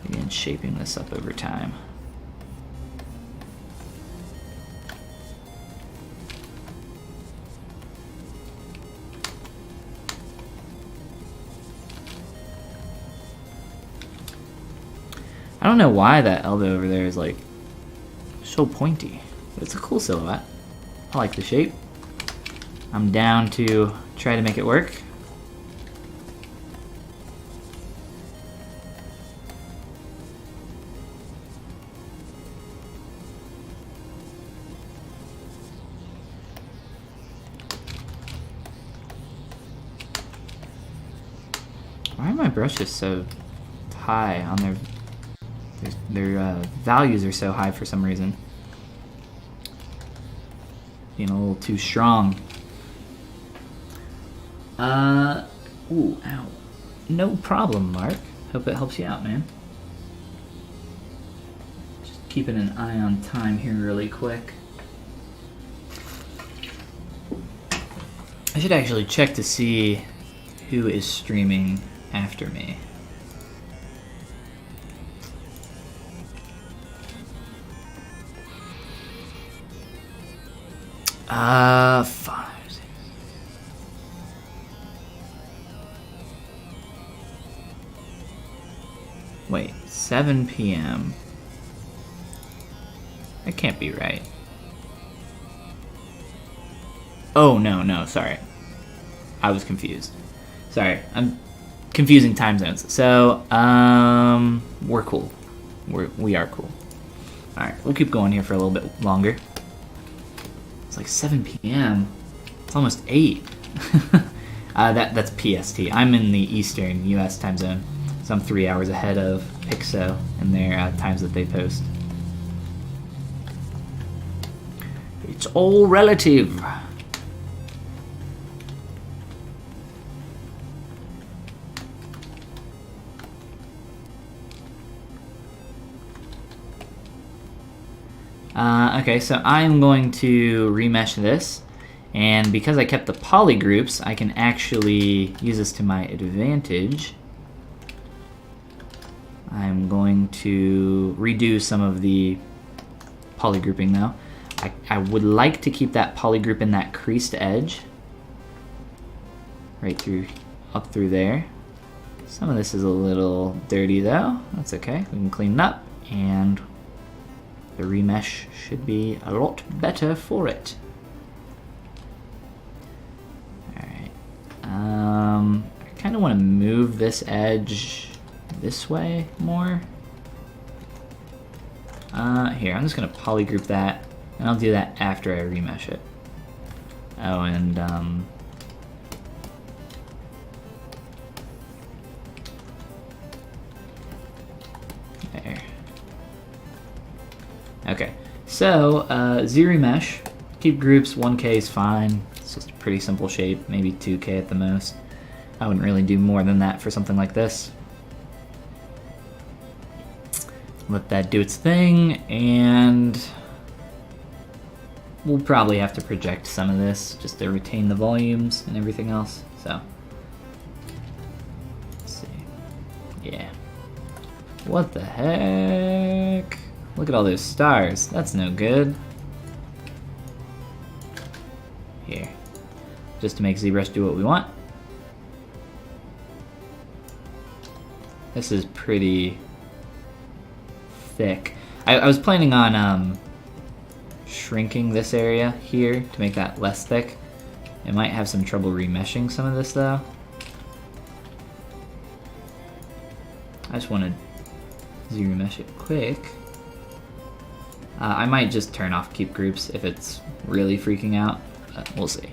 begin shaping this up over time. I don't know why that elbow over there is like so pointy, but it's a cool silhouette. I like the shape. I'm down to try to make it work. Why are my brushes so high on their values are so high for some reason? Being a little too strong. Ooh, ow. No problem, Mark. Hope it helps you out, man. Just keeping an eye on time here really quick. I should actually check to see who is streaming after me. Fine. Wait, 7 p.m. That can't be right. Oh, no, sorry. I was confused. Sorry, I'm confusing time zones. So, we're cool. We are cool. Alright, we'll keep going here for a little bit longer. It's like 7 p.m. It's almost 8. That's PST. I'm in the Eastern U.S. time zone, so I'm 3 hours ahead of Pixo in their times that they post. It's all relative. Okay, so I'm going to remesh this, and because I kept the poly groups, I can actually use this to my advantage. I'm going to redo some of the poly grouping though. I would like to keep that poly group in that creased edge, right through, up through there. Some of this is a little dirty though, that's okay, we can clean it up, and the remesh should be a lot better for it. Alright. I kind of want to move this edge this way more. Here, I'm just going to polygroup that, and I'll do that after I remesh it. Oh, and there. Okay, so ZBrush, keep groups, 1K is fine. It's just a pretty simple shape, maybe 2K at the most. I wouldn't really do more than that for something like this. Let that do its thing, and we'll probably have to project some of this just to retain the volumes and everything else, so. Let's see. Yeah. What the heck? Look at all those stars. That's no good. Here. Just to make ZBrush do what we want. This is pretty thick. I was planning on shrinking this area here to make that less thick. I might have some trouble remeshing some of this though. I just want to ZBrush it quick. I might just turn off keep groups if it's really freaking out. We'll see.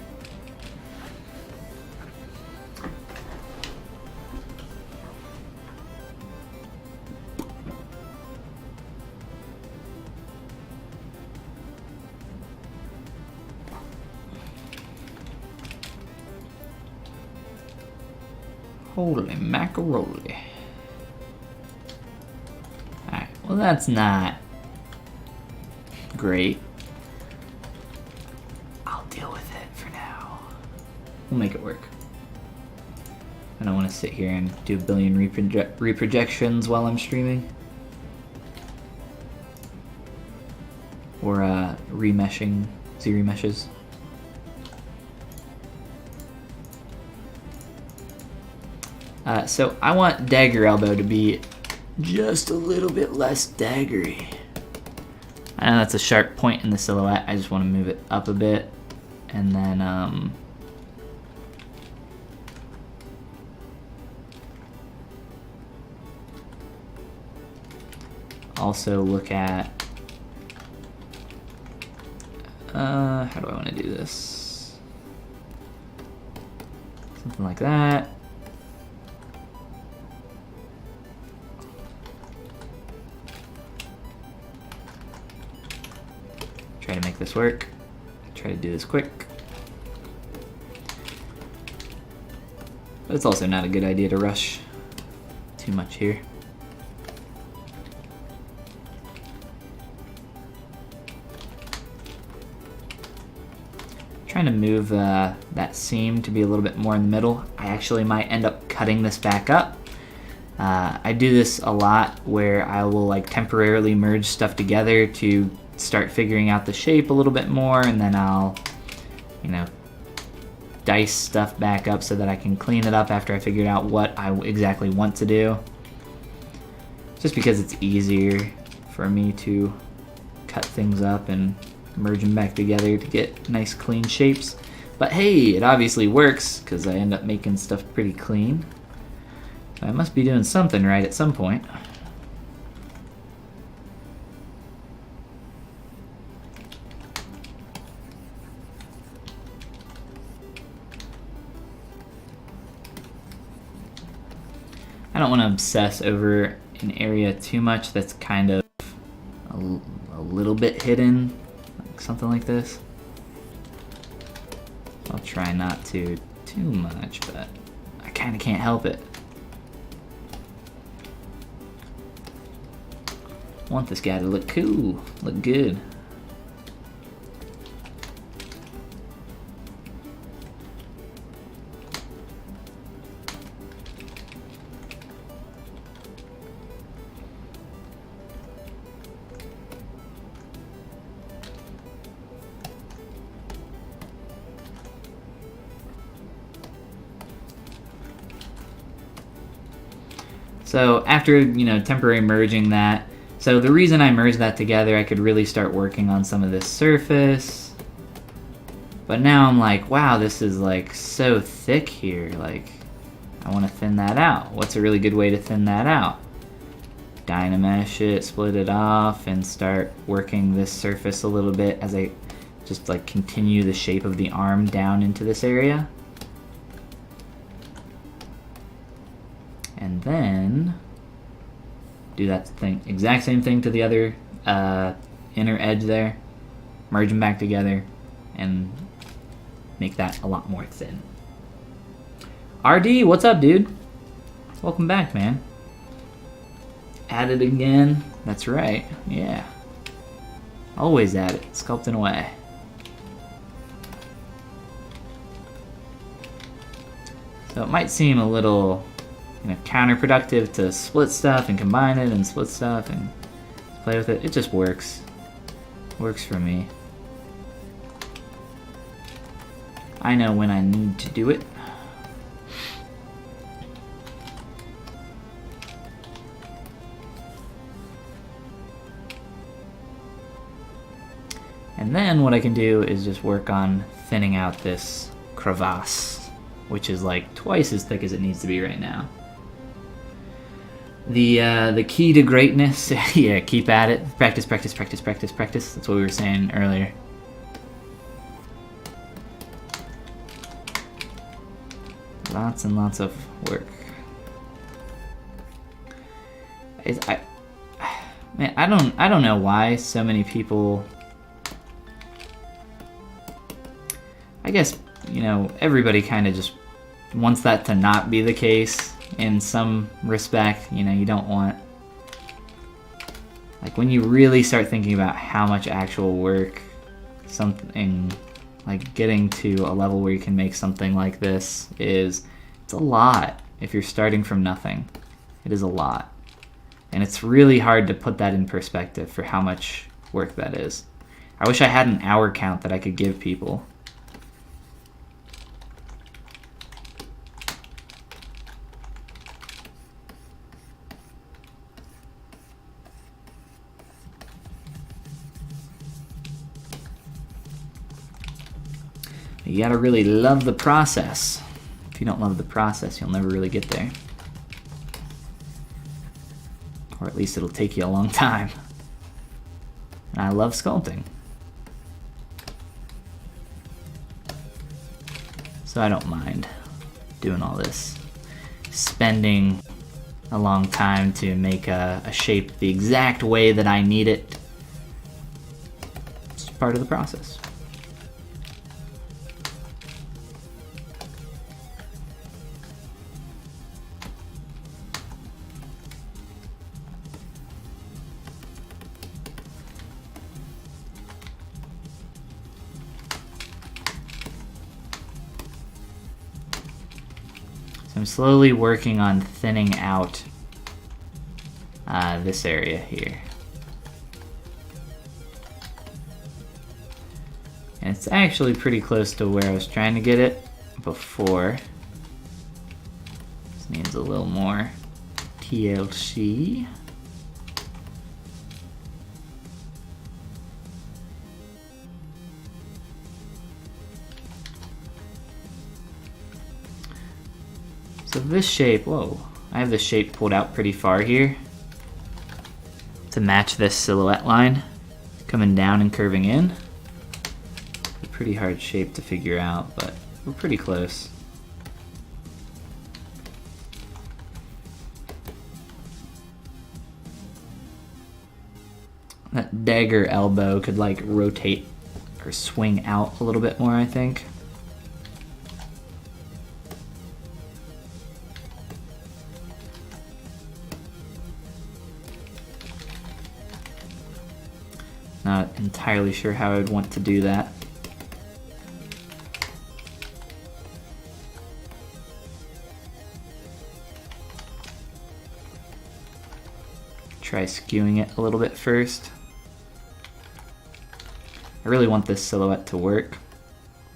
Holy macaroni. Alright, well that's not great. I'll deal with it for now. We'll make it work. I don't want to sit here and do a billion reprojections while I'm streaming. Or remeshing, Z-remeshes. So I want dagger elbow to be just a little bit less daggery. I know that's a sharp point in the silhouette. I just want to move it up a bit, and then also look at how do I want to do this? Something like that. Try to make this work. Try to do this quick. But it's also not a good idea to rush too much here. Trying to move that seam to be a little bit more in the middle. I actually might end up cutting this back up. I do this a lot where I will like temporarily merge stuff together to start figuring out the shape a little bit more, and then I'll, you know, dice stuff back up so that I can clean it up after I figured out what I exactly want to do. Just because it's easier for me to cut things up and merge them back together to get nice clean shapes. But hey, it obviously works because I end up making stuff pretty clean. So I must be doing something right at some point. I don't want to obsess over an area too much that's kind of a little bit hidden, like something like this. I'll try not to too much, but I kind of can't help it. I want this guy to look cool, look good. So after, you know, temporary merging that, so the reason I merged that together, I could really start working on some of this surface. But now I'm like, wow, this is like so thick here. Like, I want to thin that out. What's a really good way to thin that out? Dynamesh it, split it off, and start working this surface a little bit as I just like continue the shape of the arm down into this area. And then do that thing, exact same thing to the other inner edge there. Merge them back together and make that a lot more thin. RD, what's up, dude? Welcome back, man. At it again. That's right. Yeah. Always at it. Sculpting away. So it might seem a little, you know, counterproductive to split stuff and combine it and split stuff and play with it. It just works. Works for me. I know when I need to do it. And then what I can do is just work on thinning out this crevasse, which is like twice as thick as it needs to be right now. The key to greatness, yeah, keep at it. Practice, practice, practice, practice, practice. That's what we were saying earlier. Lots and lots of work. Man, I don't know why so many people. I guess, you know, everybody kind of just wants that to not be the case in some respect. You know, you don't want, like, when you really start thinking about how much actual work something, like getting to a level where you can make something like this is, it's a lot. If you're starting from nothing, it is a lot. And it's really hard to put that in perspective for how much work that is. I wish I had an hour count that I could give people. You gotta really love the process. If you don't love the process, you'll never really get there. Or at least it'll take you a long time. And I love sculpting. So I don't mind doing all this. Spending a long time to make a shape the exact way that I need it. It's part of the process. I'm slowly working on thinning out this area here. And it's actually pretty close to where I was trying to get it before. This needs a little more TLC. So this shape, whoa, I have this shape pulled out pretty far here to match this silhouette line coming down and curving in. A pretty hard shape to figure out, but we're pretty close. That dagger elbow could like rotate or swing out a little bit more, I think. Not entirely sure how I would want to do that. Try skewing it a little bit first. I really want this silhouette to work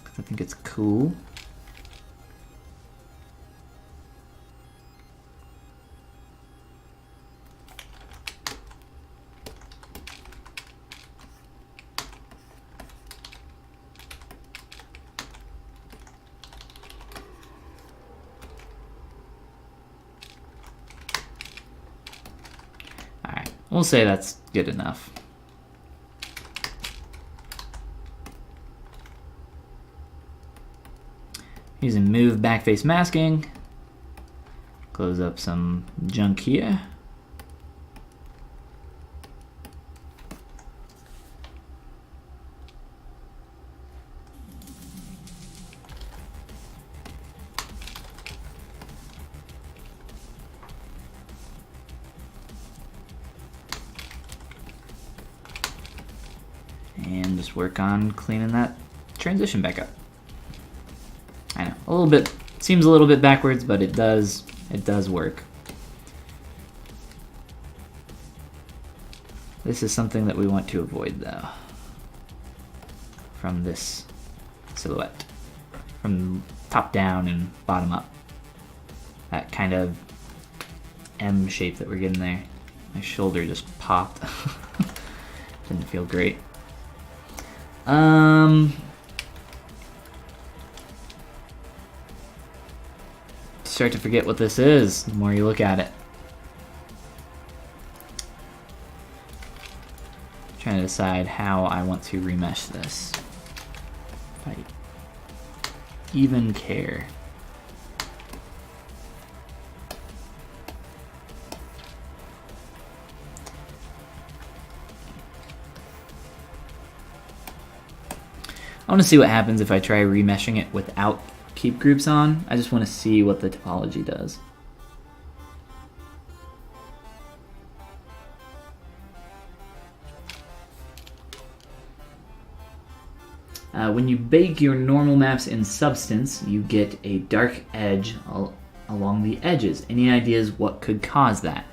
because I think it's cool. We'll say that's good enough. Using move backface masking. Close up some junk here. And just work on cleaning that transition back up. I know, a little bit, seems a little bit backwards, but it does work. This is something that we want to avoid though, from this silhouette, from top down and bottom up. That kind of M shape that we're getting there. My shoulder just popped. Didn't feel great. Start to forget what this is the more you look at it. Trying to decide how I want to remesh this. If I even care. I want to see what happens if I try remeshing it without keep groups on. I just want to see what the topology does. When you bake your normal maps in Substance, you get a dark edge along the edges. Any ideas what could cause that?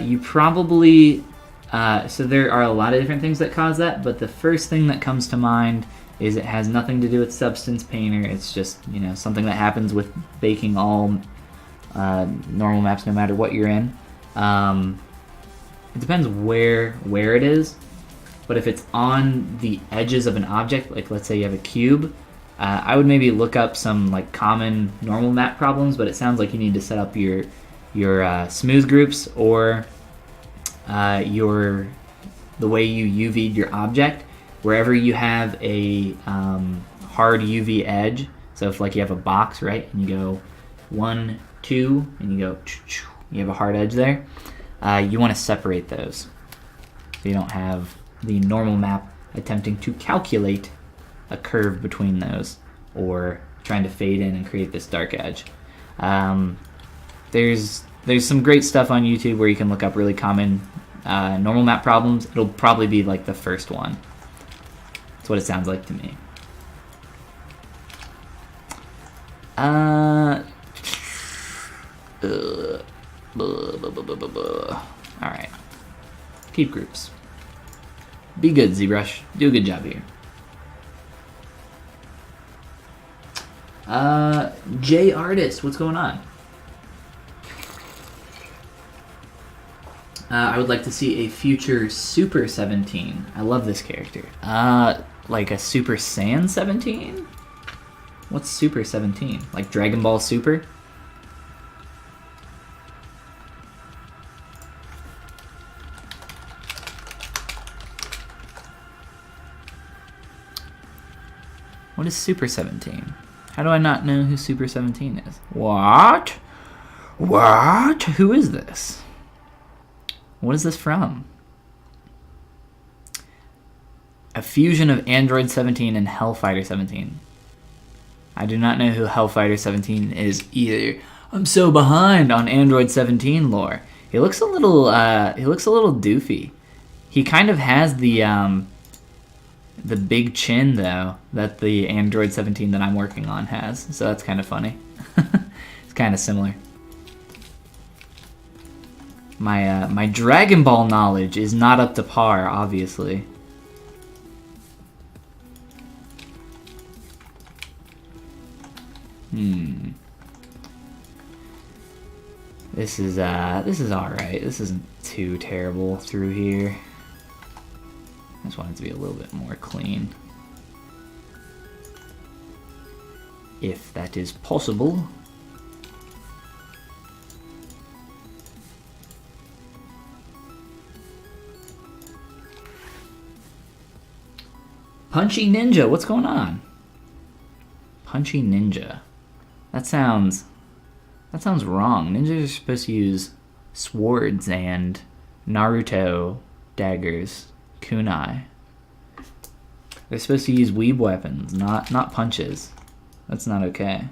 You probably... so there are a lot of different things that cause that, but the first thing that comes to mind is it has nothing to do with Substance Painter. It's just, you know, something that happens with baking all normal maps no matter what you're in. It depends where it is. But if it's on the edges of an object, like let's say you have a cube, I would maybe look up some like common normal map problems, but it sounds like you need to set up your smooth groups or the way you UV'd your object. Wherever you have a hard UV edge, so if like you have a box, right, and you go 1, 2, and you go, you have a hard edge there, you want to separate those so you don't have the normal map attempting to calculate a curve between those or trying to fade in and create this dark edge. There's some great stuff on YouTube where you can look up really common normal map problems. It'll probably be like the first one. That's what it sounds like to me. Alright. Keep groups. Be good, ZBrush. Do a good job here. J Artist, what's going on? I would like to see a future Super 17. I love this character. Like a Super Saiyan 17? What's Super 17? Like Dragon Ball Super? What is Super 17? How do I not know who Super 17 is? What? What? Who is this? What is this from? A fusion of Android 17 and Hellfighter 17. I do not know who Hellfighter 17 is either. I'm so behind on Android 17 lore. He looks a little doofy. He kind of has the big chin though that the Android 17 that I'm working on has, so that's kind of funny. It's kind of similar. My Dragon Ball knowledge is not up to par, obviously. This is all right. This isn't too terrible through here. I just want it to be a little bit more clean, if that is possible. Punchy Ninja, what's going on? Punchy Ninja. That sounds wrong. Ninjas are supposed to use swords and Naruto daggers, kunai. They're supposed to use weeb weapons, not punches. That's not okay.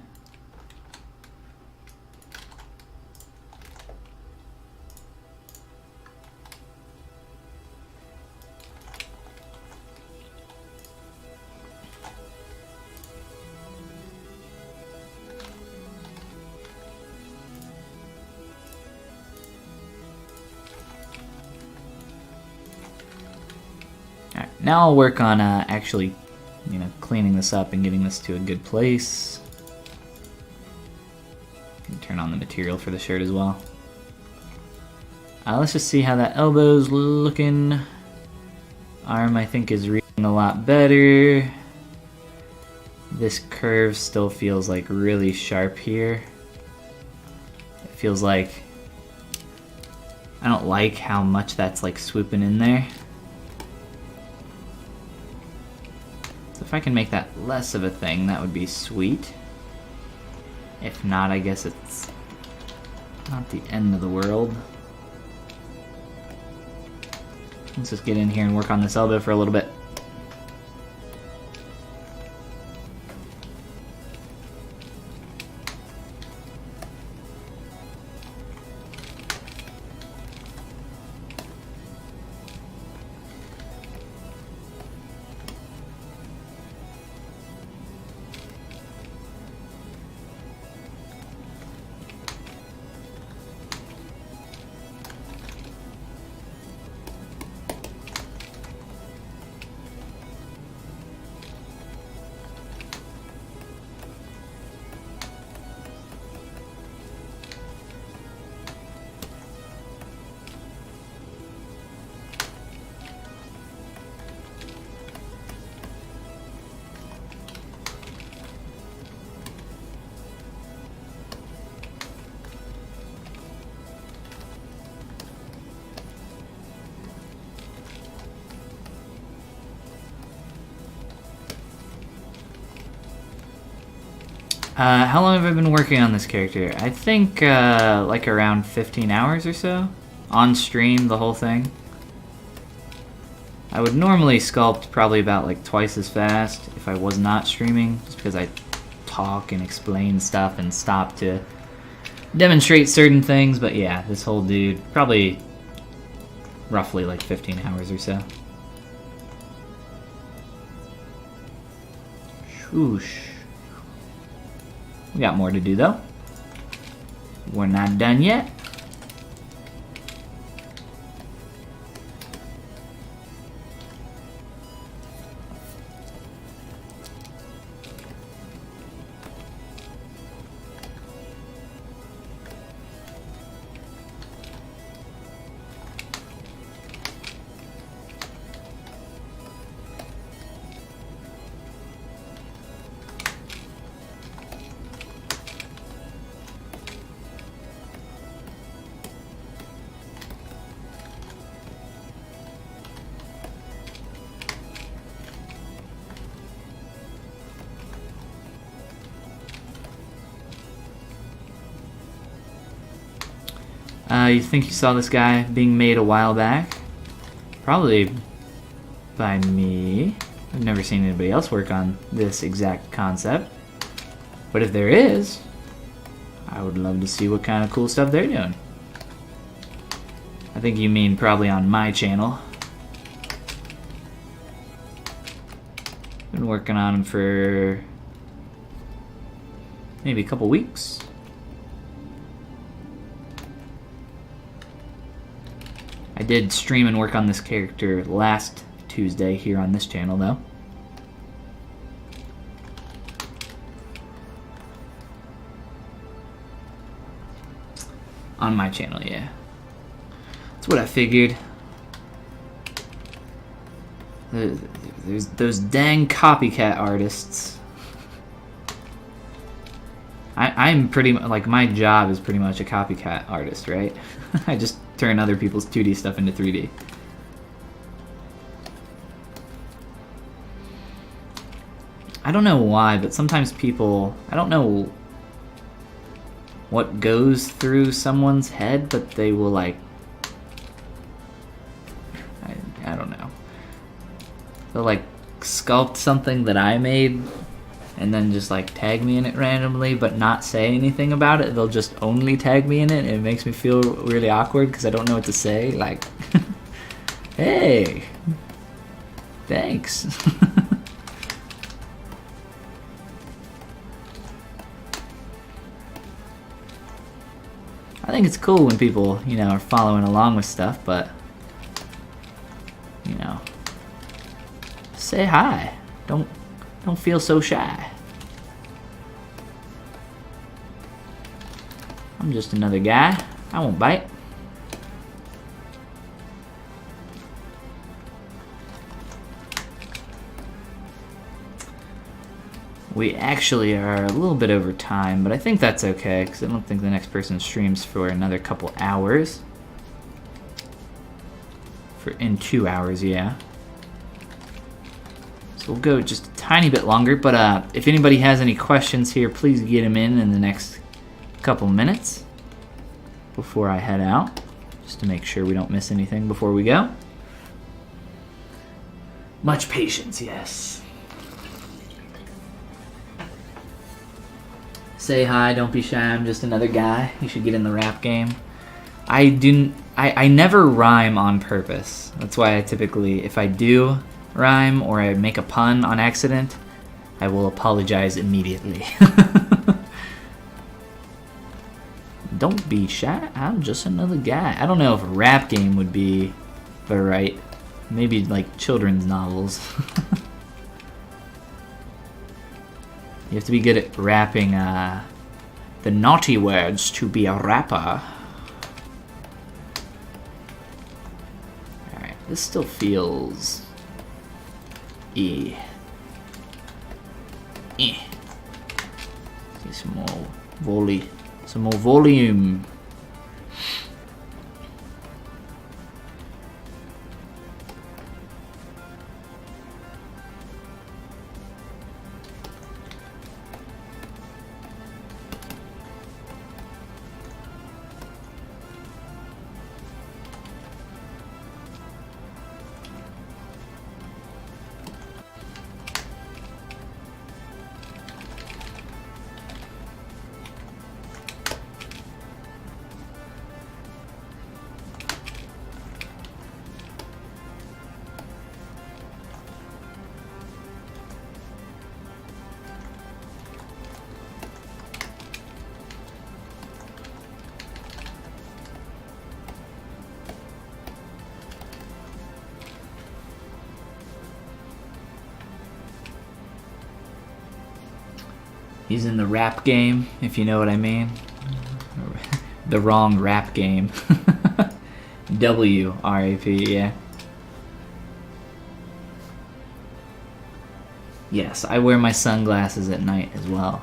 Now I'll work on actually, cleaning this up and getting this to a good place. Can turn on the material for the shirt as well. Let's just see how that elbow's looking. Arm, I think, is reading a lot better. This curve still feels like really sharp here. It feels like I don't like how much that's like swooping in there. If I can make that less of a thing, that would be sweet. If not, I guess it's not the end of the world. Let's just get in here and work on this elbow for a little bit. How long have I been working on this character? I think like around 15 hours or so. On stream, the whole thing. I would normally sculpt probably about like twice as fast if I was not streaming, just because I talk and explain stuff and stop to demonstrate certain things. But yeah, this whole dude, probably roughly like 15 hours or so. Shoosh. We got more to do though. We're not done yet. You think you saw this guy being made a while back? Probably by me. I've never seen anybody else work on this exact concept. But if there is, I would love to see what kind of cool stuff they're doing. I think you mean probably on my channel. Been working on them for maybe a couple weeks. I did stream and work on this character last Tuesday here on this channel, though. On my channel, yeah. That's what I figured. There's those dang copycat artists. I'm pretty like, my job is pretty much a copycat artist, right? I just turn other people's 2D stuff into 3D. I don't know why, but sometimes people, I don't know what goes through someone's head, but they will like, I don't know. They'll like sculpt something that I made and then just like tag me in it randomly but not say anything about it. They'll just only tag me in it, and it makes me feel really awkward because I don't know what to say. Like, hey, thanks. I think it's cool when people, you know, are following along with stuff, but, you know, say hi. Don't feel so shy. I'm just another guy. I won't bite. We actually are a little bit over time, but I think that's okay, because I don't think the next person streams for another couple hours. In 2 hours, yeah. So we'll go just a tiny bit longer, but if anybody has any questions here, please get them in the next couple minutes before I head out, just to make sure we don't miss anything before we go. Much patience, yes. Say hi, don't be shy, I'm just another guy. You should get in the rap game. I never rhyme on purpose. That's why I typically, if I do rhyme or I make a pun on accident, I will apologize immediately. Don't be shy, I'm just another guy. I don't know if a rap game would be the right, maybe like children's novels. You have to be good at rapping the naughty words to be a rapper. Alright, this still feels See some more volume. He's in the rap game, if you know what I mean. The wrong rap game. W-R-A-P, yeah. Yes, I wear my sunglasses at night as well.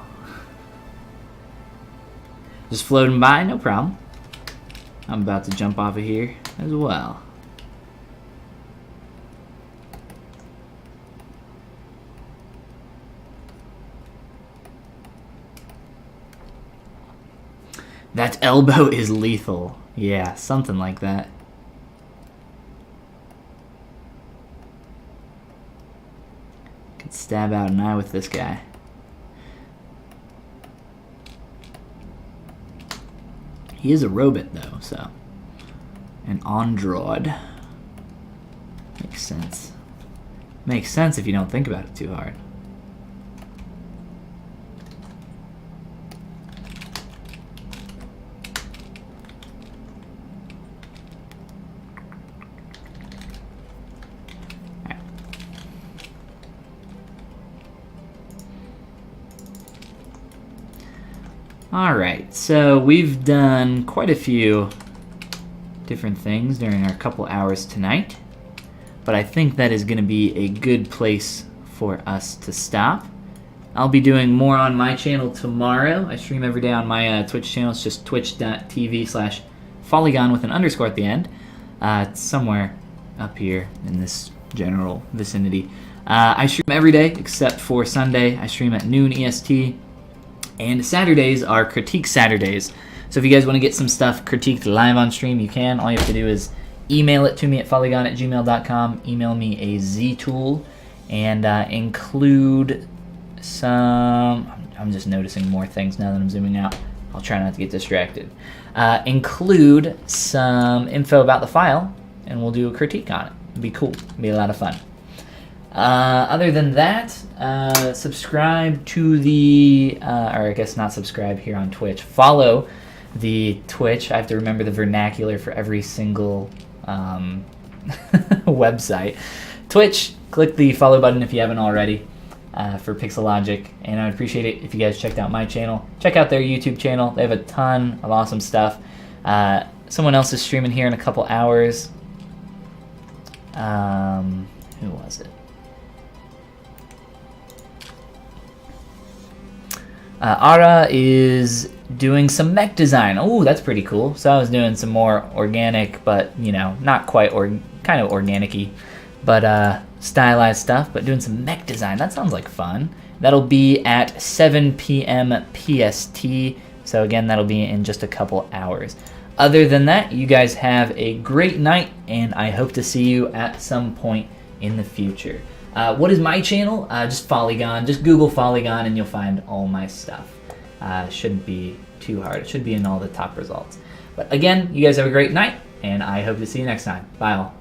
Just floating by, no problem. I'm about to jump off of here as well. That elbow is lethal. Yeah, something like that. Could stab out an eye with this guy. He is a robot though, so. An android. Makes sense. Makes sense if you don't think about it too hard. Alright, so we've done quite a few different things during our couple hours tonight, but I think that is going to be a good place for us to stop. I'll be doing more on my channel tomorrow. I stream every day on my Twitch channel. It's just twitch.tv/Follygon with an underscore at the end. It's somewhere up here in this general vicinity. I stream every day except for Sunday. I stream at noon EST. And Saturdays are Critique Saturdays. So if you guys want to get some stuff critiqued live on stream, you can. All you have to do is email it to me at follygon@gmail.com. Email me a Z-tool and include some... I'm just noticing more things now that I'm zooming out. I'll try not to get distracted. Include some info about the file, and we'll do a critique on it. It'll be cool. It'll be a lot of fun. Other than that, subscribe to the, or I guess not subscribe here on Twitch. Follow the Twitch. I have to remember the vernacular for every single website. Twitch, click the follow button if you haven't already for Pixelogic, and I would appreciate it if you guys checked out my channel. Check out their YouTube channel. They have a ton of awesome stuff. Someone else is streaming here in a couple hours. Who was it? Ara is doing some mech design. Oh, that's pretty cool. So I was doing some more organic, but, you know, not quite, kind of organic-y, but stylized stuff, but doing some mech design. That sounds like fun. That'll be at 7 p.m. PST. So again, that'll be in just a couple hours. Other than that, you guys have a great night, and I hope to see you at some point in the future. What is my channel? Just Follygon. Just Google Follygon and you'll find all my stuff. Shouldn't be too hard. It should be in all the top results. But again, you guys have a great night, and I hope to see you next time. Bye all.